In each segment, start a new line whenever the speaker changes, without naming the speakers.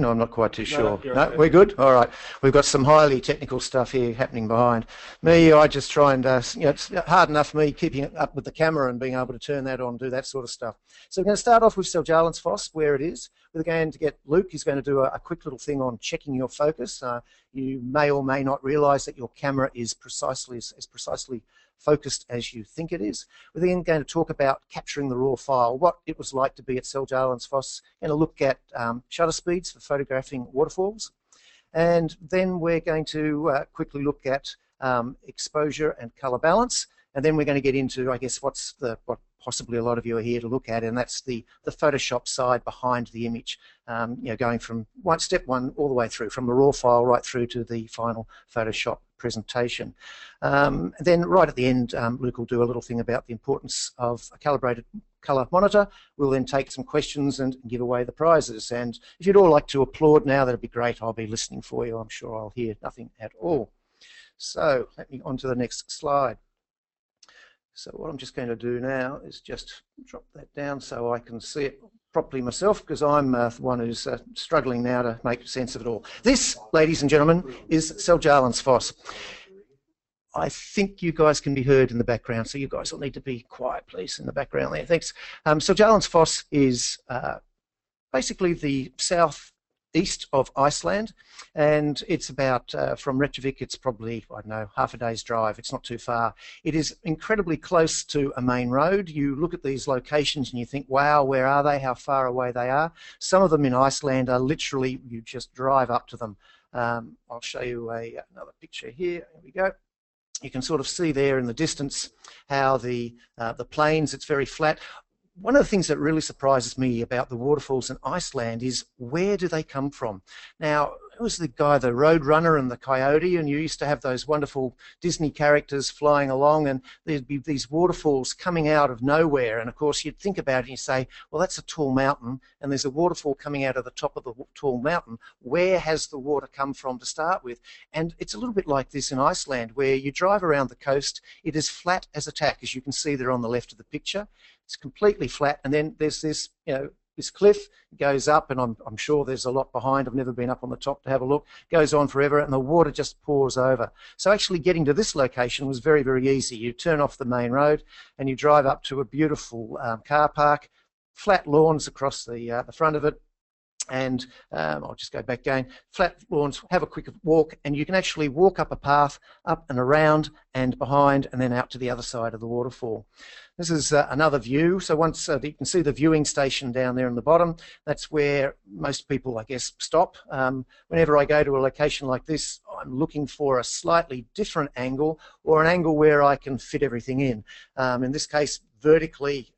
No, I'm not quite too sure. No, we're good? All right. We've got some highly technical stuff here happening behind me. I just try and, it's hard enough me keeping up with the camera and being able to turn that on, do that sort of stuff. So we're going to start off with Seljalandsfoss, where it is. We're going to get Luke. He's going to do a quick little thing on checking your focus. You may or may not realise that your camera is precisely focused as you think it is. We're then going to talk about capturing the raw file, what it was like to be at Seljalandsfoss, going to look at shutter speeds for photographing waterfalls, and then we're going to quickly look at exposure and colour balance, and then we're going to get into, I guess, what possibly a lot of you are here to look at, and that's the Photoshop side behind the image, going from step one all the way through, from the raw file right through to the final Photoshop presentation. Then right at the end, Luke will do a little thing about the importance of a calibrated colour monitor. We'll then take some questions and give away the prizes. And if you'd all like to applaud now, that'd be great. I'll be listening for you. I'm sure I'll hear nothing at all. So let me on to the next slide. So what I'm just going to do now is just drop that down so I can see it properly myself, because I'm the one who's struggling now to make sense of it all. This, ladies and gentlemen, is Seljalandsfoss. I think you guys can be heard in the background, so you guys will need to be quiet, please, in the background there. Thanks. Seljalandsfoss is basically the southeast of Iceland, and it's about, from Reykjavik, it's probably, I don't know, half a day's drive. It's not too far. It is incredibly close to a main road. You look at these locations and you think, wow, where are they? How far away they are? Some of them in Iceland are literally, you just drive up to them. I'll show you another picture here. Here we go. You can sort of see there in the distance how the plains, it's very flat. One of the things that really surprises me about the waterfalls in Iceland is, where do they come from? Now, it was the guy, the Roadrunner and the Coyote, and you used to have those wonderful Disney characters flying along, and there'd be these waterfalls coming out of nowhere. And of course, you'd think about it and you say, well, that's a tall mountain, and there's a waterfall coming out of the top of the tall mountain. Where has the water come from to start with? And it's a little bit like this in Iceland, where you drive around the coast. It is flat as a tack, as you can see there on the left of the picture. It's completely flat, and then there's this, this cliff goes up, and I'm sure there's a lot behind. I've never been up on the top to have a look. Goes on forever, and the water just pours over. So actually getting to this location was very, very easy. You turn off the main road, and you drive up to a beautiful car park, flat lawns across the front of it, and I'll just go back again. Flat lawns, have a quick walk, and you can actually walk up a path, up and around and behind, and then out to the other side of the waterfall. This is another view. So once you can see the viewing station down there in the bottom, that's where most people, I guess, stop. Whenever I go to a location like this, I'm looking for a slightly different angle, or an angle where I can fit everything in. In this case, vertically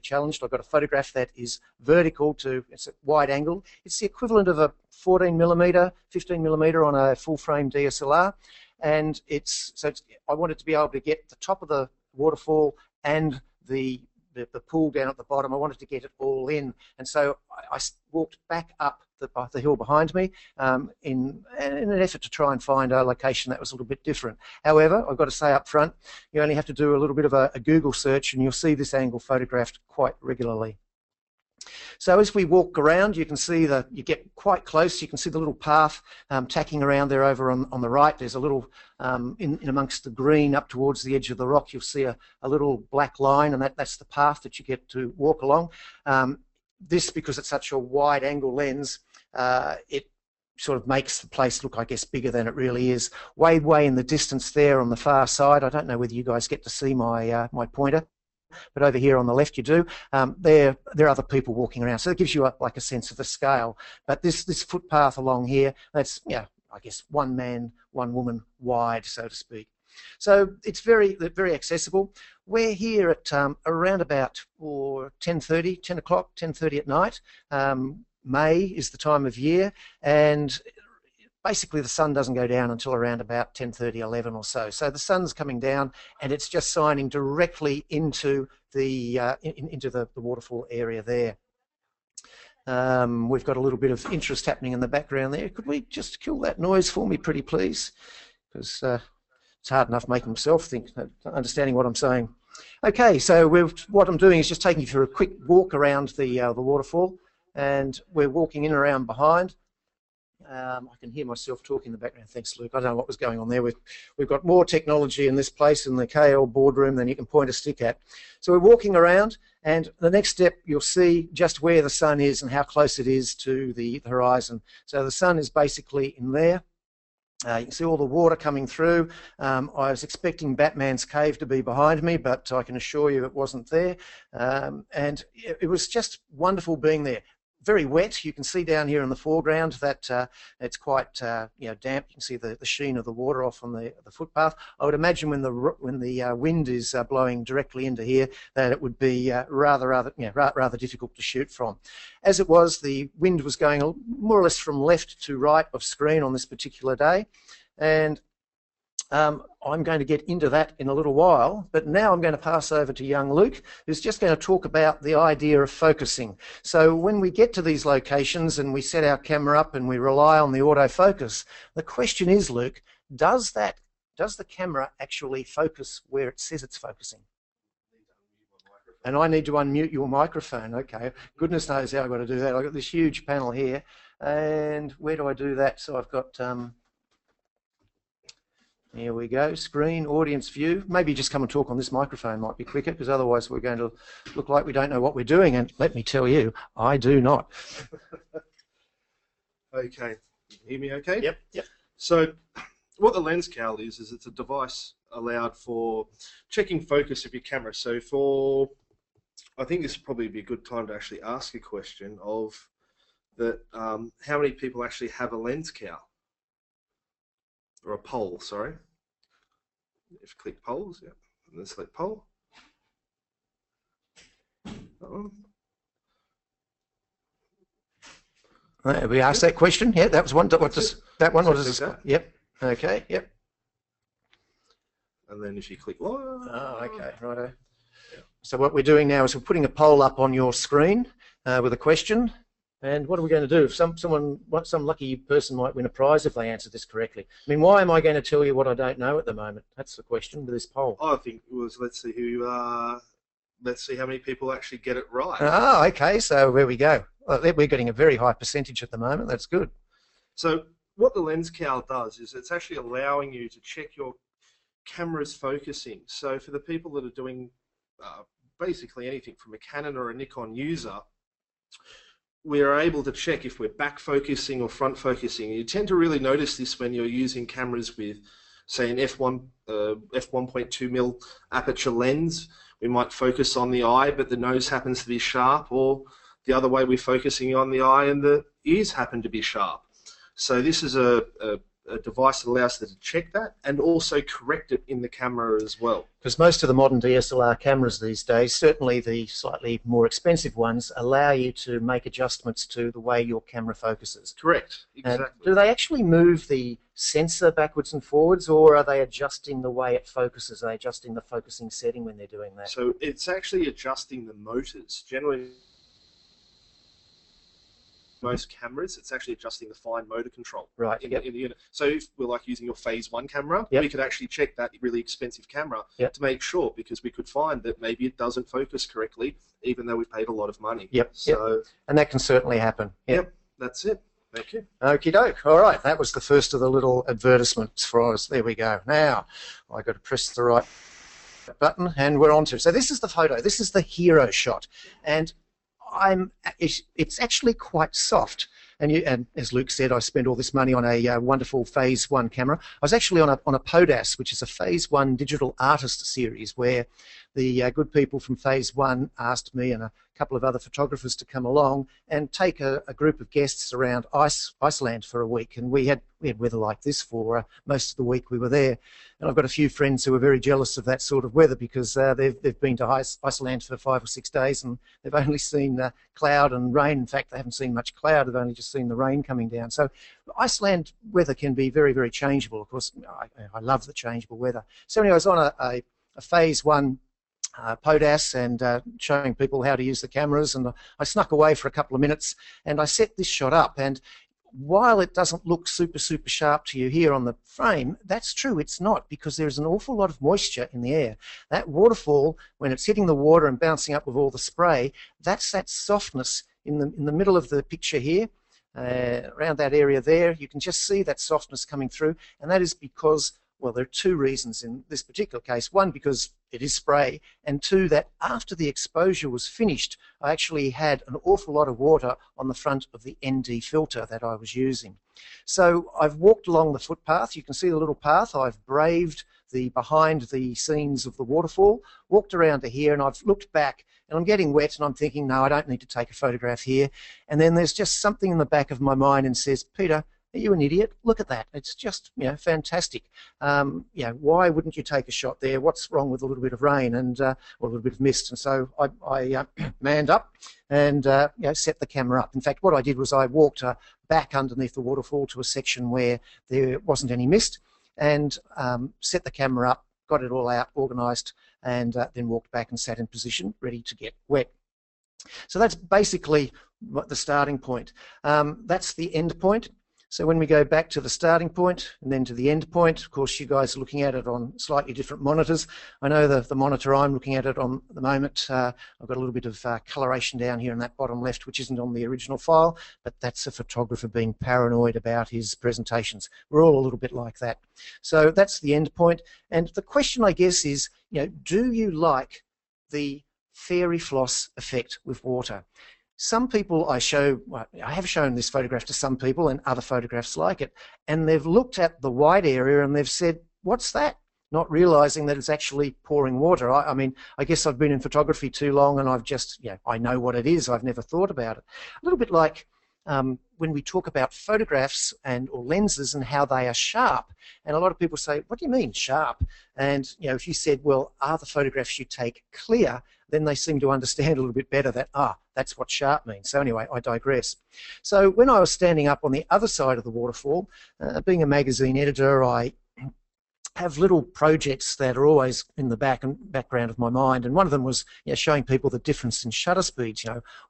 challenged. I've got a photograph that is vertical it's a wide angle. It's the equivalent of a 14mm, 15mm on a full-frame DSLR, and I wanted to be able to get the top of the waterfall and the pool down at the bottom. I wanted to get it all in, and so I walked back up the hill behind me in an effort to try and find a location that was a little bit different. However, I've got to say up front, you only have to do a little bit of a Google search, and you'll see this angle photographed quite regularly. So as we walk around, you can see you get quite close. You can see the little path tacking around there over on the right. There's a little, in amongst the green up towards the edge of the rock, you'll see a little black line, and that's the path that you get to walk along. This, because it's such a wide angle lens, it sort of makes the place look, I guess, bigger than it really is. Way in the distance there on the far side, I don't know whether you guys get to see my pointer, but over here on the left you do. There are other people walking around, so it gives you like a sense of the scale. But this footpath along here, that's, I guess, one man, one woman wide, so to speak. So it's very accessible. We're here at around about 10:30, 10 o'clock, 10:30 at night. May is the time of year, and basically the sun doesn't go down until around about 10:30, 11 or so. So the sun's coming down, and it's just shining directly into the waterfall area there. We've got a little bit of interest happening in the background there. Could we just kill that noise for me, pretty please? Because it's hard enough making myself understanding what I'm saying. Okay, so what I'm doing is just taking you for a quick walk around the waterfall. and we're walking in and around behind. I can hear myself talking in the background. Thanks, Luke. I don't know what was going on there. We've got more technology in this place in the KL boardroom than you can point a stick at. So we're walking around, and the next step you'll see just where the sun is and how close it is to the horizon. So the sun is basically in there. You can see all the water coming through. I was expecting Batman's cave to be behind me, but I can assure you it wasn't there. And it was just wonderful being there. Very wet. You can see down here in the foreground that it's quite damp. You can see the sheen of the water off on the footpath. I would imagine when the wind is blowing directly into here, that it would be rather difficult to shoot from. As it was, the wind was going more or less from left to right of screen on this particular day, and I'm going to get into that in a little while, but now I'm going to pass over to young Luke, who's just going to talk about the idea of focusing. So when we get to these locations and we set our camera up and we rely on the autofocus, the question is, Luke, does the camera actually focus where it says it's focusing? And I need to unmute your microphone. Okay, goodness knows how I've got to do that. I've got this huge panel here, and where do I do that? So I've got... Here we go, screen, audience view. Maybe just come and talk on this microphone might be quicker, because otherwise we're going to look like we don't know what we're doing, and let me tell you, I do not.
Okay, you can hear me okay?
Yep.
So what the lens cowl is it's a device allowed for checking focus of your camera. So I think this would probably be a good time to actually ask a question of how many people actually have a lens cowl? Or a poll, sorry. If you click polls, yeah, and then select poll.
Right, we asked that question. Yeah, that was one. What does that one? What does this? Yep. Okay. Yep.
And then if you click live.
Oh, okay. Righto. Yeah. So what we're doing now is we're putting a poll up on your screen with a question. And what are we going to do? Some lucky person might win a prize if they answer this correctly. I mean, why am I going to tell you what I don't know at the moment? That's the question with this poll.
I think it was let's see how many people actually get it right.
Oh, okay. So there we go. Well, we're getting a very high percentage at the moment. That's good.
So what the lens cowl does is it's actually allowing you to check your camera's focusing. So for the people that are doing basically anything from a Canon or a Nikon user, we are able to check if we're back focusing or front focusing. You tend to really notice this when you're using cameras with, say, an f1.2mm aperture lens. We might focus on the eye, but the nose happens to be sharp, or the other way, we're focusing on the eye and the ears happen to be sharp. So this is a device that allows us to check that and also correct it in the camera as well.
Because most of the modern DSLR cameras these days, certainly the slightly more expensive ones, allow you to make adjustments to the way your camera focuses.
Correct, exactly.
And do they actually move the sensor backwards and forwards, or are they adjusting the way it focuses? Are they adjusting the focusing setting when they're doing that?
So it's actually adjusting the motors. Generally, most cameras, it's actually adjusting the fine motor control in the unit. So if we're like using your phase 1 camera, we could actually check that really expensive camera to make sure, because we could find that maybe it doesn't focus correctly, even though we paid a lot of money.
And that can certainly happen.
Yep, that's it. Thank you.
Okie doke. All right, that was the first of the little advertisements for us. There we go. Now, I've got to press the right button, and we're on to it. So this is the photo. This is the hero shot. And it's actually quite soft, and as Luke said, I spent all this money on a wonderful Phase 1 camera. I was actually on a PODAS, which is a Phase 1 digital artist series, where the good people from Phase 1 asked me and a couple of other photographers to come along and take a group of guests around Iceland for a week, and we had weather like this for most of the week we were there. And I've got a few friends who are very jealous of that sort of weather, because they've been to Iceland for 5 or 6 days and they've only seen cloud and rain. In fact, they haven't seen much cloud, they've only just seen the rain coming down. So Iceland weather can be very, very changeable. Of course, I love the changeable weather. So anyway, I was on a Phase 1 PODAS and showing people how to use the cameras, and I snuck away for a couple of minutes and I set this shot up, and while it doesn't look super sharp to you here on the frame, that's true, it's not, because there's an awful lot of moisture in the air. That waterfall, when it's hitting the water and bouncing up with all the spray, that's that softness in the middle of the picture here, around that area there, you can just see that softness coming through, and that is because, well, there are two reasons in this particular case. One, because it is spray, and two, that after the exposure was finished, I actually had an awful lot of water on the front of the ND filter that I was using. So I've walked along the footpath. You can see the little path. I've braved the behind the scenes of the waterfall, walked around to here, and I've looked back, and I'm getting wet, and I'm thinking, no, I don't need to take a photograph here. And then there's just something in the back of my mind and says, Peter, are you an idiot? Look at that. It's just, fantastic. Why wouldn't you take a shot there? What's wrong with a little bit of rain and or a little bit of mist? And so I manned up and set the camera up. In fact, what I did was I walked back underneath the waterfall to a section where there wasn't any mist, and set the camera up, got it all out, organised, and then walked back and sat in position, ready to get wet. So that's basically the starting point. That's the end point. So when we go back to the starting point and then to the end point, of course, you guys are looking at it on slightly different monitors. I know the monitor I'm looking at it on at the moment, I've got a little bit of coloration down here in that bottom left, which isn't on the original file, but that's a photographer being paranoid about his presentations. We're all a little bit like that. So that's the end point. And the question, I guess, is, do you like the fairy floss effect with water? Some people I have shown this photograph to some people and other photographs like it, and they've looked at the white area and they've said, what's that? Not realizing that it's actually pouring water. I mean, I guess I've been in photography too long and I've just, I know what it is. I've never thought about it. A little bit like when we talk about photographs or lenses and how they are sharp. And a lot of people say, what do you mean sharp? And, if you said, well, are the photographs you take clear? Then they seem to understand a little bit better that, that's what sharp means. So anyway, I digress. So when I was standing up on the other side of the waterfall, being a magazine editor, I have little projects that are always in the background of my mind, and one of them was showing people the difference in shutter speeds,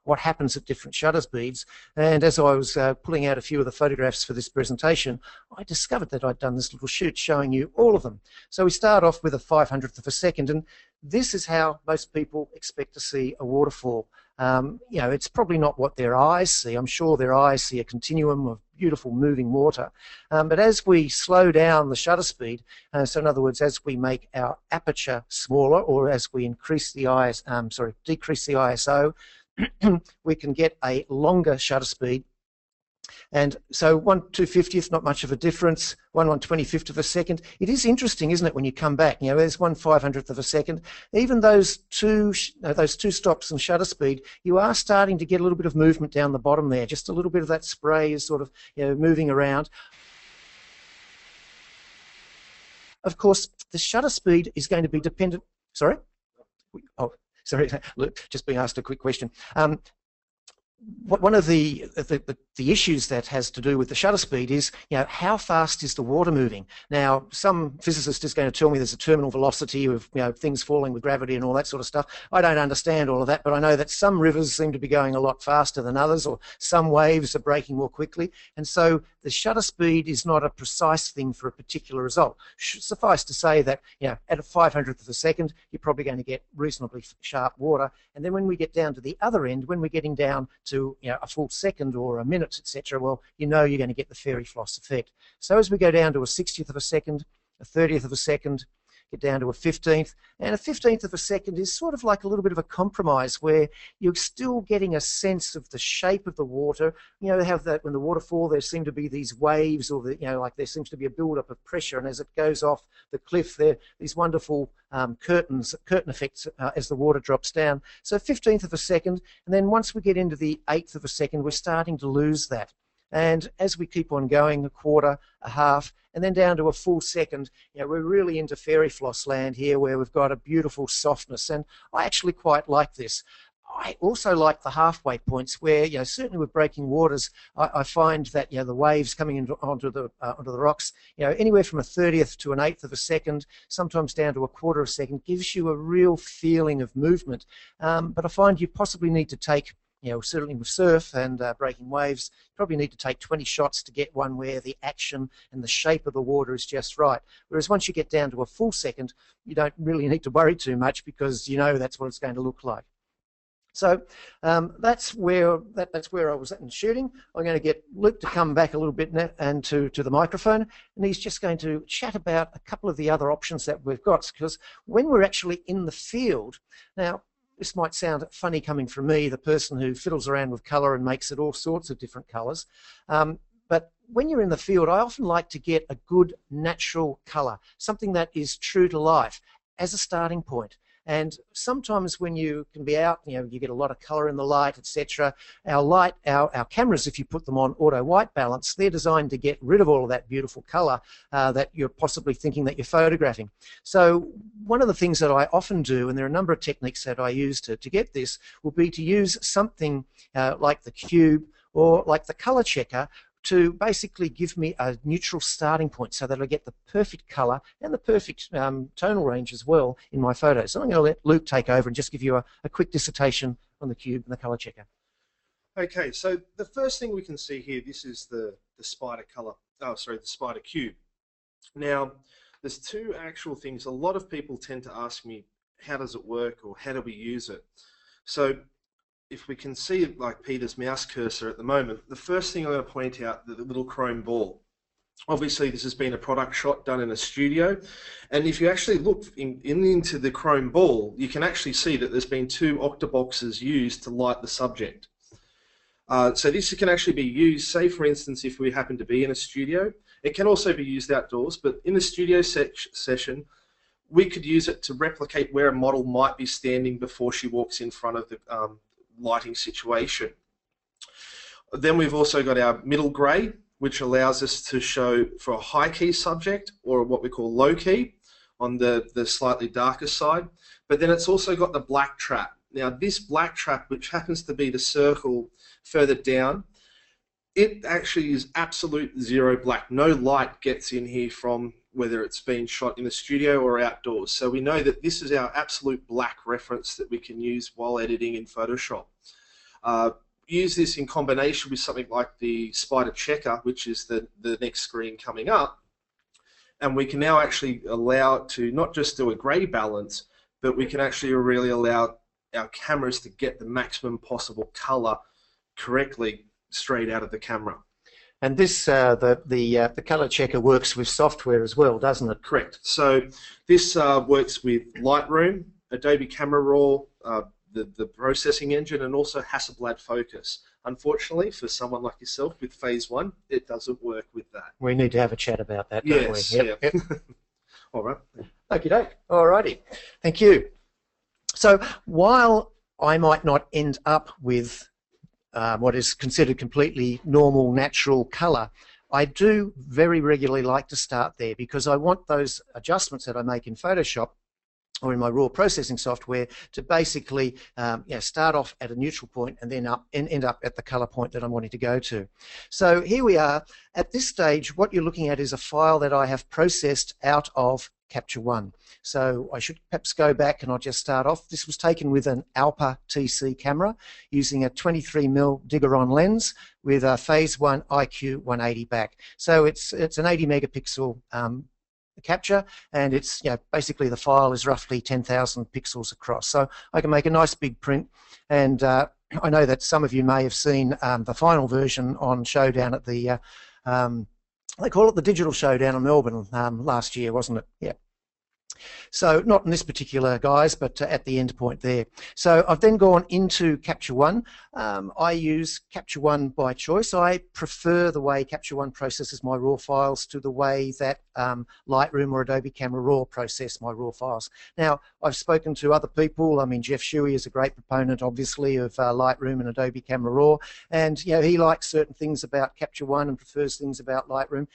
what happens at different shutter speeds. And as I was pulling out a few of the photographs for this presentation, I discovered that I'd done this little shoot showing you all of them. So we start off with a 500th of a second, and this is how most people expect to see a waterfall. It's probably not what their eyes see. I'm sure their eyes see a continuum of beautiful moving water. But as we slow down the shutter speed, so in other words, as we make our aperture smaller, or as we decrease the ISO, we can get a longer shutter speed. And so 1/250th, not much of a difference. 1/125th of a second. It is interesting, isn't it, when you come back? There's 1/500th of a second. Even those two stops in shutter speed, you are starting to get a little bit of movement down the bottom there. Just a little bit of that spray is sort of moving around. Of course, the shutter speed is going to be dependent. Sorry. Oh, sorry. Look, just being asked a quick question. One of the issues that has to do with the shutter speed is, how fast is the water moving? Now, some physicist is going to tell me there's a terminal velocity of, things falling with gravity and all that sort of stuff. I don't understand all of that, but I know that some rivers seem to be going a lot faster than others, or some waves are breaking more quickly. And so the shutter speed is not a precise thing for a particular result. Suffice to say that, at a 500th of a second, you're probably going to get reasonably sharp water. And then when we get down to the other end, when we're getting down to a full second or a minute, etc., well, you're going to get the fairy floss effect. So as we go down to a 60th of a second, a 30th of a second, get down to a 15th, and a 15th of a second is sort of like a little bit of a compromise where you're still getting a sense of the shape of the water. How that when the waterfall, there seem to be these waves, or like there seems to be a build-up of pressure, and as it goes off the cliff, there these wonderful curtain effects as the water drops down. So 15th of a second, and then once we get into the 1/8 of a second, we're starting to lose that. And as we keep on going, a quarter, a half, and then down to a full second, we're really into fairy floss land here, where we've got a beautiful softness. And I actually quite like this. I also like the halfway points where, certainly with breaking waters, I find that, the waves coming onto the rocks, anywhere from a 30th to an 1/8 of a second, sometimes down to a quarter of a second, gives you a real feeling of movement. But I find you possibly need to take, certainly with surf and breaking waves, you probably need to take 20 shots to get one where the action and the shape of the water is just right. Whereas once you get down to a full second, you don't really need to worry too much, because that's what it's going to look like. So that's where I was at in shooting. I'm going to get Luke to come back a little bit and to the microphone, and he's just going to chat about a couple of the other options that we've got, because when we're actually in the field, now this might sound funny coming from me, the person who fiddles around with colour and makes it all sorts of different colours, but when you're in the field, I often like to get a good natural colour, something that is true to life as a starting point. And sometimes when you can be out, you get a lot of colour in the light, etc. Our cameras, if you put them on auto white balance, they're designed to get rid of all of that beautiful colour that you're possibly thinking that you're photographing. So one of the things that I often do, and there are a number of techniques that I use to get this, will be to use something like the cube or like the colour checker, to basically give me a neutral starting point so that I get the perfect colour and the perfect tonal range as well in my photos. So I'm going to let Luke take over and just give you a quick dissertation on the cube and the colour checker.
Okay, so the first thing we can see here, this is the Spyder colour, the Spyder cube. Now, there's two actual things. A lot of people tend to ask me, how does it work, or how do we use it? So if we can see like Peter's mouse cursor at the moment, the first thing I'm going to point out, the little chrome ball. Obviously this has been a product shot done in a studio, and if you actually look into the chrome ball, you can actually see that there's been two octaboxes used to light the subject. So this can actually be used, say for instance, if we happen to be in a studio. It can also be used outdoors, but in a studio session, we could use it to replicate where a model might be standing before she walks in front of the lighting situation. Then we've also got our middle grey, which allows us to show for a high key subject, or what we call low key on the slightly darker side. But then it's also got the black trap. Now this black trap, which happens to be the circle further down, it actually is absolute zero black. No light gets in here from whether it's been shot in the studio or outdoors. So we know that this is our absolute black reference that we can use while editing in Photoshop. Use this in combination with something like the Spyder checker, which is the next screen coming up, and we can now actually allow it to not just do a grey balance, but we can actually really allow our cameras to get the maximum possible colour correctly straight out of the camera.
And this, the colour checker works with software as well, doesn't it?
Correct. So this works with Lightroom, Adobe Camera Raw, the processing engine, and also Hasselblad Focus. Unfortunately, for someone like yourself with Phase 1, it doesn't work with that.
We need to have a chat about that, don't
yes,
we? Yep.
Yeah. All right.
Okie doke. All righty. Thank you. So while I might not end up with what is considered completely normal, natural colour, I do very regularly like to start there, because I want those adjustments that I make in Photoshop or in my raw processing software to basically start off at a neutral point and then end up at the colour point that I'm wanting to go to. So here we are. At this stage, what you're looking at is a file that I have processed out of Capture One. So I should perhaps go back and I'll just start off. This was taken with an AIPP TC camera using a 23mm Digger-on lens with a Phase 1 IQ 180 back. So it's an 80 megapixel capture, and it's basically the file is roughly 10,000 pixels across. So I can make a nice big print, and I know that some of you may have seen the final version on Showdown at the they call it the Digital Showdown in Melbourne last year, wasn't it? Yeah. So not in this particular guise, but at the end point there. So I've then gone into Capture One. I use Capture One by choice. I prefer the way Capture One processes my raw files to the way that Lightroom or Adobe Camera Raw process my raw files. Now, I've spoken to other people. I mean, Jeff Shuey is a great proponent, obviously, of Lightroom and Adobe Camera Raw, and he likes certain things about Capture One and prefers things about Lightroom.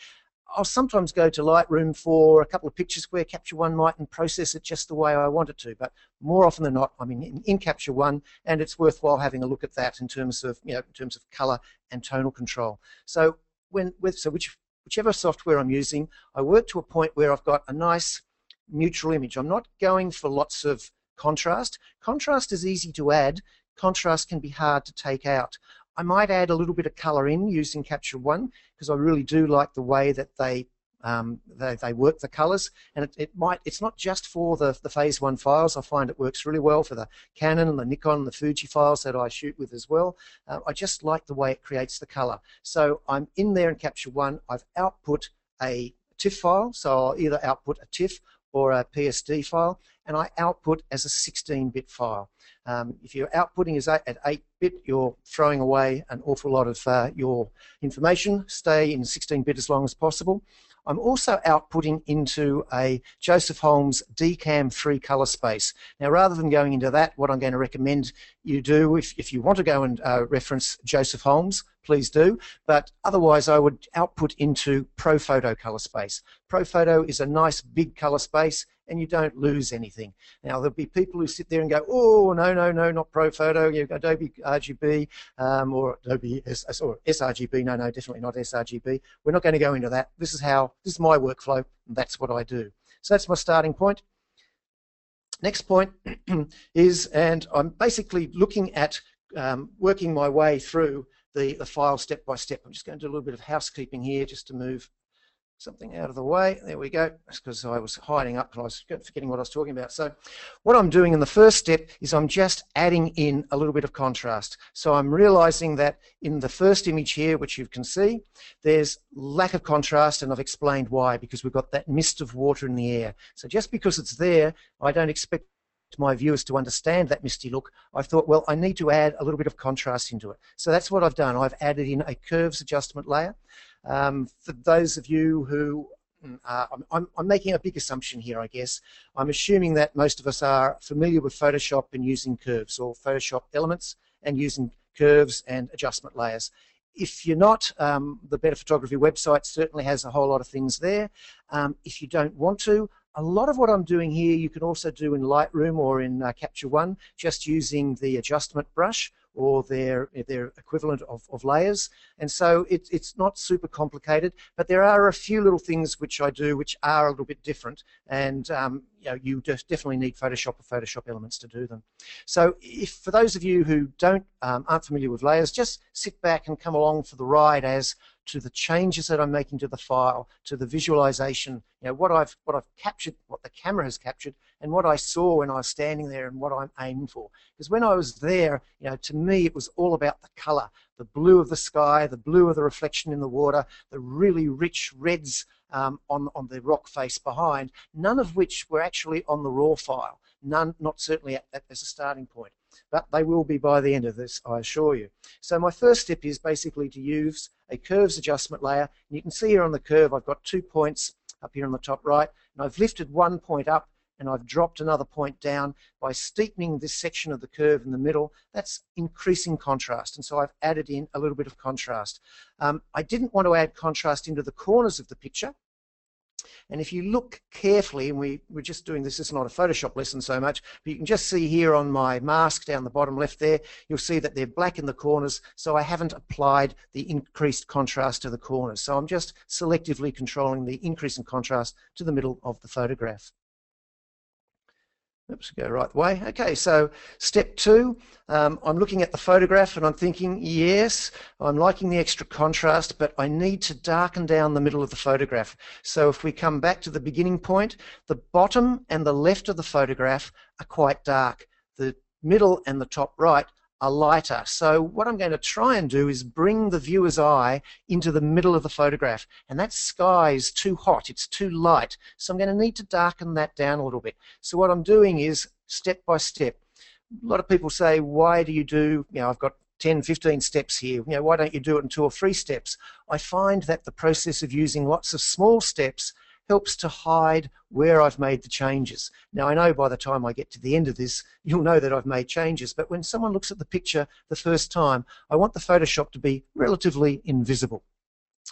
I'll sometimes go to Lightroom for a couple of pictures where Capture One mightn't process it just the way I want it to, but more often than not, I'm in Capture One, and it's worthwhile having a look at that in terms of color and tonal control. So whichever software I'm using, I work to a point where I've got a nice neutral image. I'm not going for lots of contrast. Contrast is easy to add. Contrast can be hard to take out. I might add a little bit of color in using Capture One, because I really do like the way that they They work the colors, and it's not just for the phase 1 files. I find it works really well for the Canon and the Nikon and the Fuji files that I shoot with as well. I just like the way it creates the color. So I'm in there in Capture One. I've output a TIFF file, so I'll either output a TIFF or a PSD file, and I output as a 16-bit file. If you're outputting at 8-bit, you're throwing away an awful lot of your information. Stay in 16-bit as long as possible. I'm also outputting into a Joseph Holmes DCAM 3 color space. Now, rather than going into that, what I'm going to recommend you do, if you want to go and reference Joseph Holmes, please do, but otherwise I would output into ProPhoto color space. ProPhoto is a nice big color space, and you don't lose anything. Now, there'll be people who sit there and go, oh, no, not ProPhoto, you've got Adobe RGB or Adobe or sRGB. No, definitely not sRGB. We're not going to go into that. This is my workflow, and that's what I do. So that's my starting point. Next point is, and I'm basically looking at working my way through the file step by step. I'm just going to do a little bit of housekeeping here just to move something out of the way. There we go. That's because I was hiding up and I was forgetting what I was talking about. So what I'm doing in the first step is I'm just adding in a little bit of contrast. So I'm realizing that in the first image here, which you can see, there's lack of contrast, and I've explained why, because we've got that mist of water in the air. So just because it's there, I don't expect my viewers to understand that misty look. I thought, well, I need to add a little bit of contrast into it. So that's what I've done. I've added in a curves adjustment layer. For those of you who I'm making a big assumption here, I guess. I'm assuming that most of us are familiar with Photoshop and using curves, or Photoshop elements and using curves and adjustment layers. If you're not, the Better Photography website certainly has a whole lot of things there. If you don't want to, a lot of what I'm doing here you can also do in Lightroom or in Capture One, just using the adjustment brush or their equivalent of layers. And so it's not super complicated, but there are a few little things which I do which are a little bit different, and you just definitely need Photoshop or Photoshop elements to do them. So if for those of you who aren't familiar with layers, just sit back and come along for the ride as to the changes that I'm making to the file, to the visualization, what I've captured, what the camera has captured, and what I saw when I was standing there, and what I'm aiming for. Because when I was there, to me it was all about the color, the blue of the sky, the blue of the reflection in the water, the really rich reds on the rock face behind, none of which were actually on the raw file. None, not certainly as a starting point. But they will be by the end of this, I assure you. So my first step is basically to use a curves adjustment layer. And you can see here on the curve I've got 2 points up here on the top right, and I've lifted 1 point up and I've dropped another point down by steepening this section of the curve in the middle. That's increasing contrast, and so I've added in a little bit of contrast. I didn't want to add contrast into the corners of the picture. And if you look carefully, and we're just doing this is not a Photoshop lesson so much, but you can just see here on my mask down the bottom left there, you'll see that they're black in the corners, so I haven't applied the increased contrast to the corners. So I'm just selectively controlling the increase in contrast to the middle of the photograph. Oops, go right the way. Okay, so step 2, I'm looking at the photograph and I'm thinking, yes, I'm liking the extra contrast, but I need to darken down the middle of the photograph. So if we come back to the beginning point, the bottom and the left of the photograph are quite dark. The middle and the top right are lighter. So what I'm going to try and do is bring the viewer's eye into the middle of the photograph, and that sky is too hot, it's too light, so I'm going to need to darken that down a little bit. So what I'm doing is step by step. A lot of people say, why do you do, I've got 10, 15 steps here, why don't you do it in 2 or 3 steps? I find that the process of using lots of small steps helps to hide where I've made the changes. Now, I know by the time I get to the end of this, you'll know that I've made changes, but when someone looks at the picture the first time, I want the Photoshop to be relatively invisible.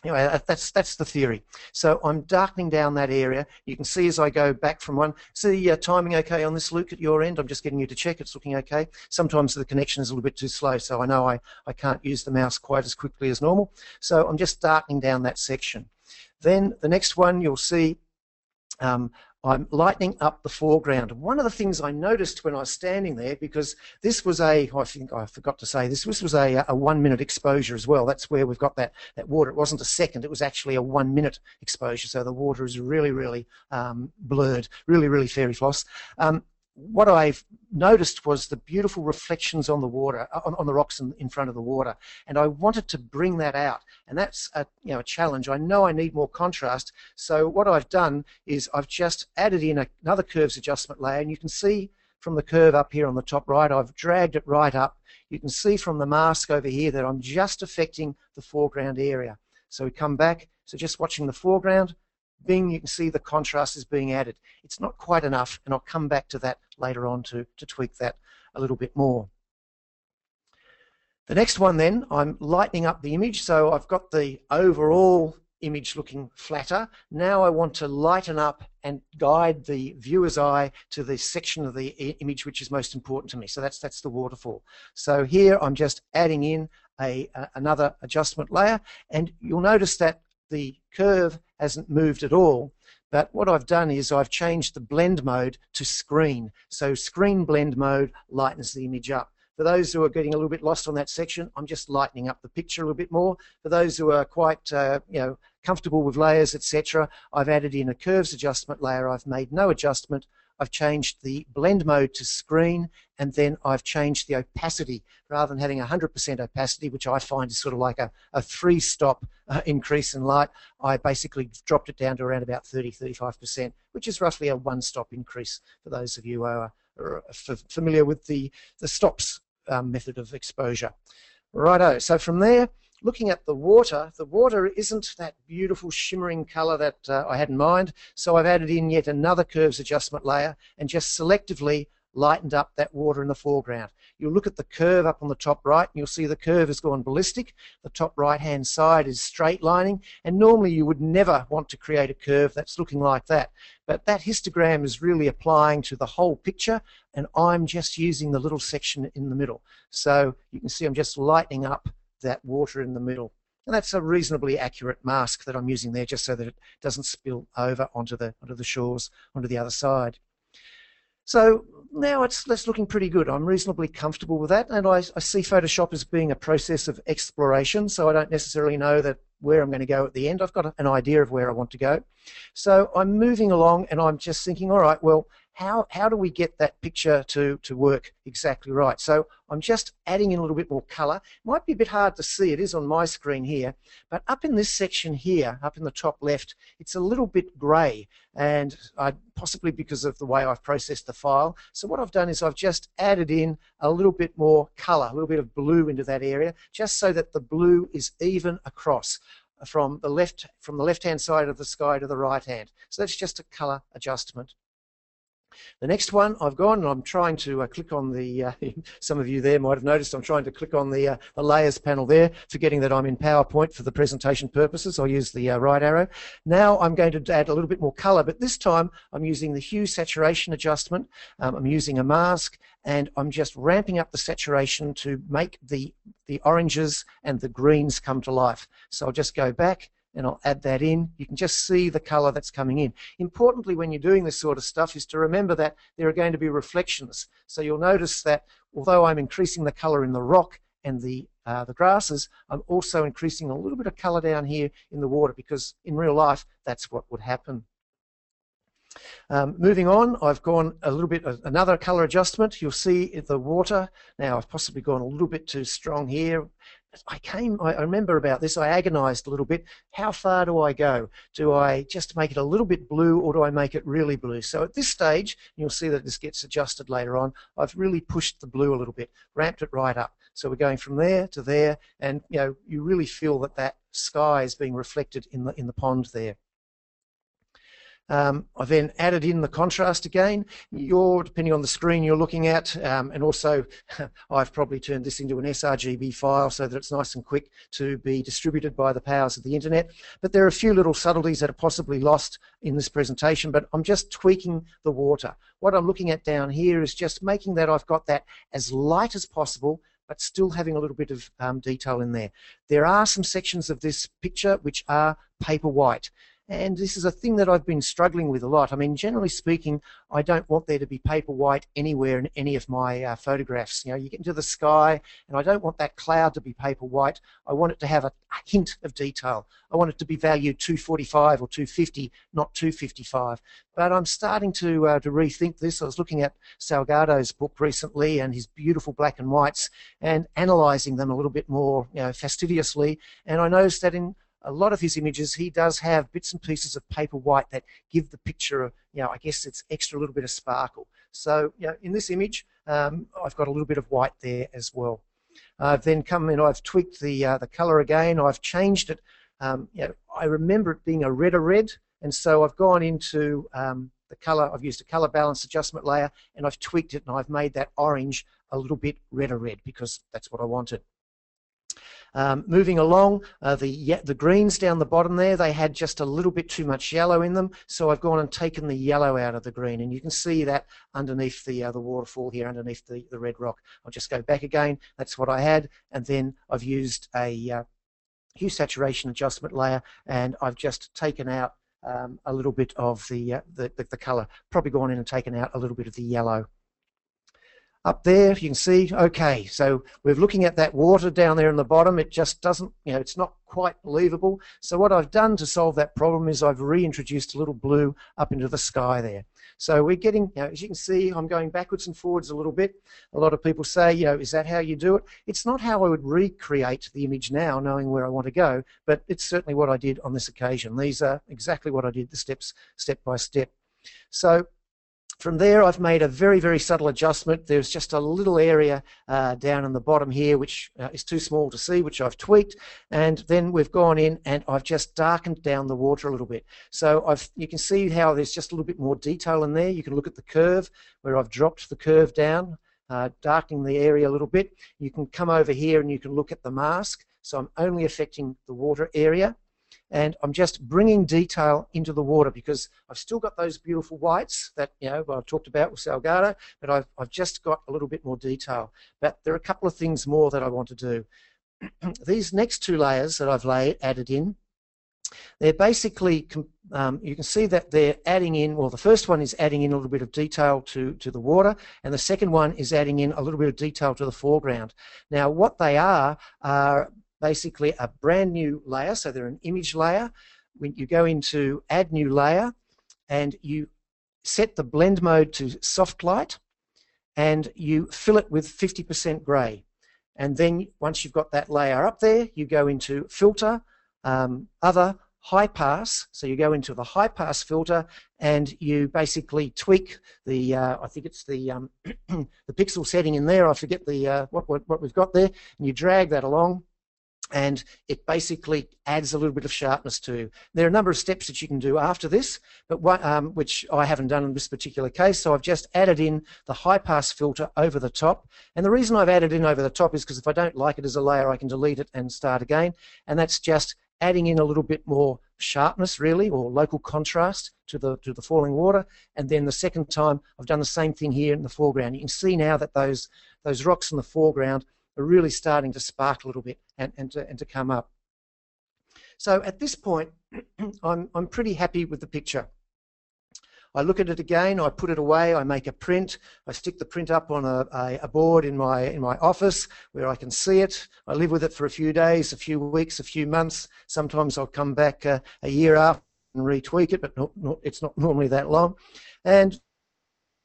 Anyway, that's the theory. So I'm darkening down that area. You can see as I go back from one. See timing okay on this, Luke, at your end? I'm just getting you to check it's looking okay. Sometimes the connection is a little bit too slow, so I know I can't use the mouse quite as quickly as normal. So I'm just darkening down that section. Then the next one you'll see I'm lightening up the foreground. One of the things I noticed when I was standing there, because this was I think I forgot to say this was a 1 minute exposure as well. That's where we've got that water. It wasn't a second, it was actually a 1 minute exposure. So the water is really, really blurred, really, really fairy floss. What I've noticed was the beautiful reflections on the water, on the rocks in front of the water, and I wanted to bring that out, and that's a challenge. I know I need more contrast, so what I've done is I've just added in another curves adjustment layer, and you can see from the curve up here on the top right, I've dragged it right up. You can see from the mask over here that I'm just affecting the foreground area. So we come back, so just watching the foreground, bing, you can see the contrast is being added. It's not quite enough, and I'll come back to that later on to tweak that a little bit more. The next one then, I'm lightening up the image, so I've got the overall image looking flatter. Now I want to lighten up and guide the viewer's eye to the section of the image which is most important to me. So that's the waterfall. So here I'm just adding in another adjustment layer, and you'll notice that the curve hasn't moved at all, but what I've done is I've changed the blend mode to screen. So screen blend mode lightens the image up. For those who are getting a little bit lost on that section, I'm just lightening up the picture a little bit more. For those who are quite comfortable with layers, etc., I've added in a curves adjustment layer. I've made no adjustment. I've changed the blend mode to screen, and then I've changed the opacity. Rather than having 100% opacity, which I find is sort of like a 3-stop increase in light, I basically dropped it down to around about 30-35%, which is roughly a 1-stop increase for those of you who are familiar with the stops method of exposure. Righto, so from there, looking at the water isn't that beautiful shimmering color that I had in mind, so I've added in yet another curves adjustment layer and just selectively lightened up that water in the foreground. You'll look at the curve up on the top right and you'll see the curve has gone ballistic. The top right hand side is straight lining, and normally you would never want to create a curve that's looking like that. But that histogram is really applying to the whole picture, and I'm just using the little section in the middle. So you can see I'm just lightening up that water in the middle. And that's a reasonably accurate mask that I'm using there, just so that it doesn't spill over onto the shores, onto the other side. So now that's looking pretty good. I'm reasonably comfortable with that, and I see Photoshop as being a process of exploration, so I don't necessarily know that where I'm going to go at the end. I've got an idea of where I want to go. So I'm moving along, and I'm just thinking, all right, well, how do we get that picture to work exactly right? So I'm just adding in a little bit more color. It might be a bit hard to see, it is on my screen here, but up in this section here, up in the top left, it's a little bit gray, and possibly because of the way I've processed the file. So what I've done is I've just added in a little bit more color, a little bit of blue into that area, just so that the blue is even across from the left-hand side of the sky to the right hand. So that's just a color adjustment. The next one, I've gone and I'm trying to click on the, some of you there might have noticed I'm trying to click on the layers panel there, forgetting that I'm in PowerPoint for the presentation purposes. I'll use the right arrow. Now I'm going to add a little bit more color, but this time I'm using the hue saturation adjustment. I'm using a mask, and I'm just ramping up the saturation to make the oranges and the greens come to life. So I'll just go back and I'll add that in. You can just see the color that's coming in. Importantly, when you're doing this sort of stuff, is to remember that there are going to be reflections. So you'll notice that although I'm increasing the color in the rock and the grasses, I'm also increasing a little bit of color down here in the water, because in real life that's what would happen. Moving on, I've gone a little bit, another color adjustment. You'll see the water. Now I've possibly gone a little bit too strong here. I remember about this, I agonized a little bit. How far do I go? Do I just make it a little bit blue, or do I make it really blue? So at this stage, you'll see that this gets adjusted later on, I've really pushed the blue a little bit, ramped it right up. So we're going from there to there, and you really feel that that sky is being reflected in the pond there. I then added in the contrast again. Depending on the screen you're looking at, and also I've probably turned this into an sRGB file so that it's nice and quick to be distributed by the powers of the internet. But there are a few little subtleties that are possibly lost in this presentation, but I'm just tweaking the water. What I'm looking at down here is just making that I've got that as light as possible, but still having a little bit of detail in there. There are some sections of this picture which are paper white. And this is a thing that I've been struggling with a lot. I mean, generally speaking, I don't want there to be paper white anywhere in any of my photographs. You know, you get into the sky, and I don't want that cloud to be paper white. I want it to have a hint of detail. I want it to be valued 245 or 250, not 255. But I'm starting to rethink this. I was looking at Salgado's book recently and his beautiful black and whites and analysing them a little bit more, you know, fastidiously. And I noticed that in a lot of his images, he does have bits and pieces of paper white that give the picture, you know, I guess it's extra little bit of sparkle. So, you know, in this image, I've got a little bit of white there as well. I've then come in, I've tweaked the colour again. I've changed it. You know, I remember it being a redder red, and so I've gone into the colour. I've used a colour balance adjustment layer, and I've tweaked it, and I've made that orange a little bit redder red because that's what I wanted. Moving along, the greens down the bottom there, they had just a little bit too much yellow in them, so I've gone and taken the yellow out of the green, and you can see that underneath the waterfall here, underneath the red rock. I'll just go back again. That's what I had, and then I've used a hue saturation adjustment layer, and I've just taken out a little bit of the colour. Probably gone in and taken out a little bit of the yellow. Up there, you can see, okay, so we're looking at that water down there in the bottom. It just doesn't, you know, it's not quite believable. So what I've done to solve that problem is I've reintroduced a little blue up into the sky there. So we're getting, you know, as you can see, I'm going backwards and forwards a little bit. A lot of people say, you know, is that how you do it? It's not how I would recreate the image now, knowing where I want to go, but it's certainly what I did on this occasion. These are exactly what I did, the steps, step by step. So from there, I've made a very, very subtle adjustment. There's just a little area down in the bottom here, which is too small to see, which I've tweaked. And then we've gone in and I've just darkened down the water a little bit. So you can see how there's just a little bit more detail in there. You can look at the curve where I've dropped the curve down, darkening the area a little bit. You can come over here and you can look at the mask. So I'm only affecting the water area. And I'm just bringing detail into the water because I've still got those beautiful whites that, you know, I talked about with Salgado, but I've just got a little bit more detail. But there are a couple of things more that I want to do. These next two layers that I've added in, they're basically, you can see that they're adding in, well, the first one is adding in a little bit of detail to the water, and the second one is adding in a little bit of detail to the foreground. Now, what they are basically a brand new layer, so they're an image layer. When you go into add new layer and you set the blend mode to soft light and you fill it with 50% grey. And then once you've got that layer up there, you go into filter, other, high pass. So you go into the high pass filter and you basically tweak the, I think it's the pixel setting in there. I forget the what we've got there, and you drag that along. And it basically adds a little bit of sharpness to. There are a number of steps that you can do after this, but which I haven't done in this particular case. So I've just added in the high pass filter over the top. And the reason I've added in over the top is because if I don't like it as a layer, I can delete it and start again. And that's just adding in a little bit more sharpness, really, or local contrast to the falling water. And then the second time, I've done the same thing here in the foreground. You can see now that those rocks in the foreground are really starting to spark a little bit and to come up. So at this point, I'm pretty happy with the picture. I look at it again, I put it away, I make a print, I stick the print up on a board in my office where I can see it. I live with it for a few days, a few weeks, a few months. Sometimes I'll come back a year after and retweak it, but it's not normally that long. And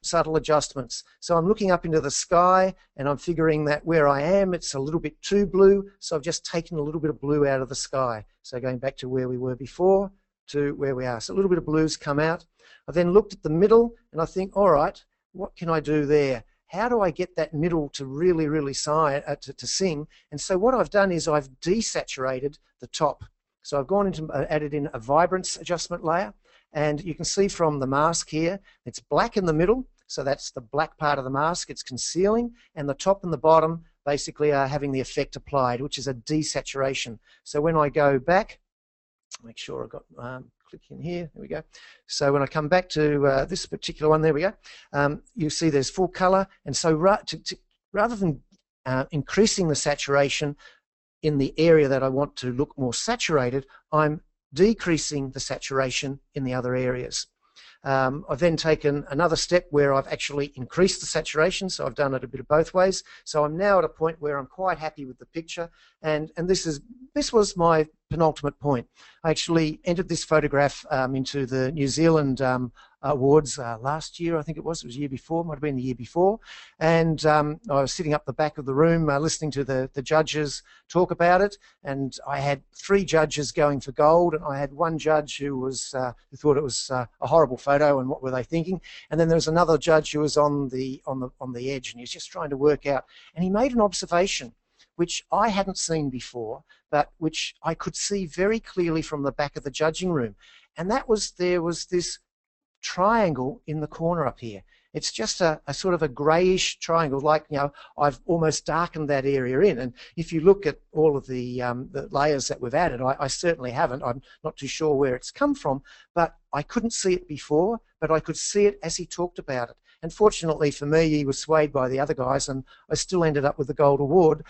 subtle adjustments. So I'm looking up into the sky and I'm figuring that where I am, it's a little bit too blue, so I've just taken a little bit of blue out of the sky. So going back to where we were before to where we are. So a little bit of blues come out. I then looked at the middle and I think, all right, what can I do there? How do I get that middle to really, really to sing? And so what I've done is I've desaturated the top. So I've gone into, added in a vibrance adjustment layer, and you can see from the mask here, it's black in the middle. So that's the black part of the mask, it's concealing, and the top and the bottom basically are having the effect applied, which is a desaturation. So when I go back, make sure I've got, click in here, there we go. So when I come back to this particular one, there we go, you see there's full color, and so rather than increasing the saturation in the area that I want to look more saturated, I'm decreasing the saturation in the other areas. I've then taken another step where I've actually increased the saturation, so I've done it a bit of both ways. So I'm now at a point where I'm quite happy with the picture, and this was my penultimate point. I actually entered this photograph into the New Zealand awards last year, I think it was the year before, might have been the year before, and I was sitting up the back of the room listening to the judges talk about it, and I had 3 judges going for gold, and I had one judge who thought it was a horrible photo and what were they thinking, and then there was another judge who was on the edge, and he was just trying to work out, and he made an observation which I hadn't seen before, but which I could see very clearly from the back of the judging room, and that was there was this triangle in the corner up here. It's just a sort of a greyish triangle, like, you know, I've almost darkened that area in. And if you look at all of the layers that we've added, I certainly haven't. I'm not too sure where it's come from, but I couldn't see it before, but I could see it as he talked about it. And fortunately for me, he was swayed by the other guys, and I still ended up with the gold award.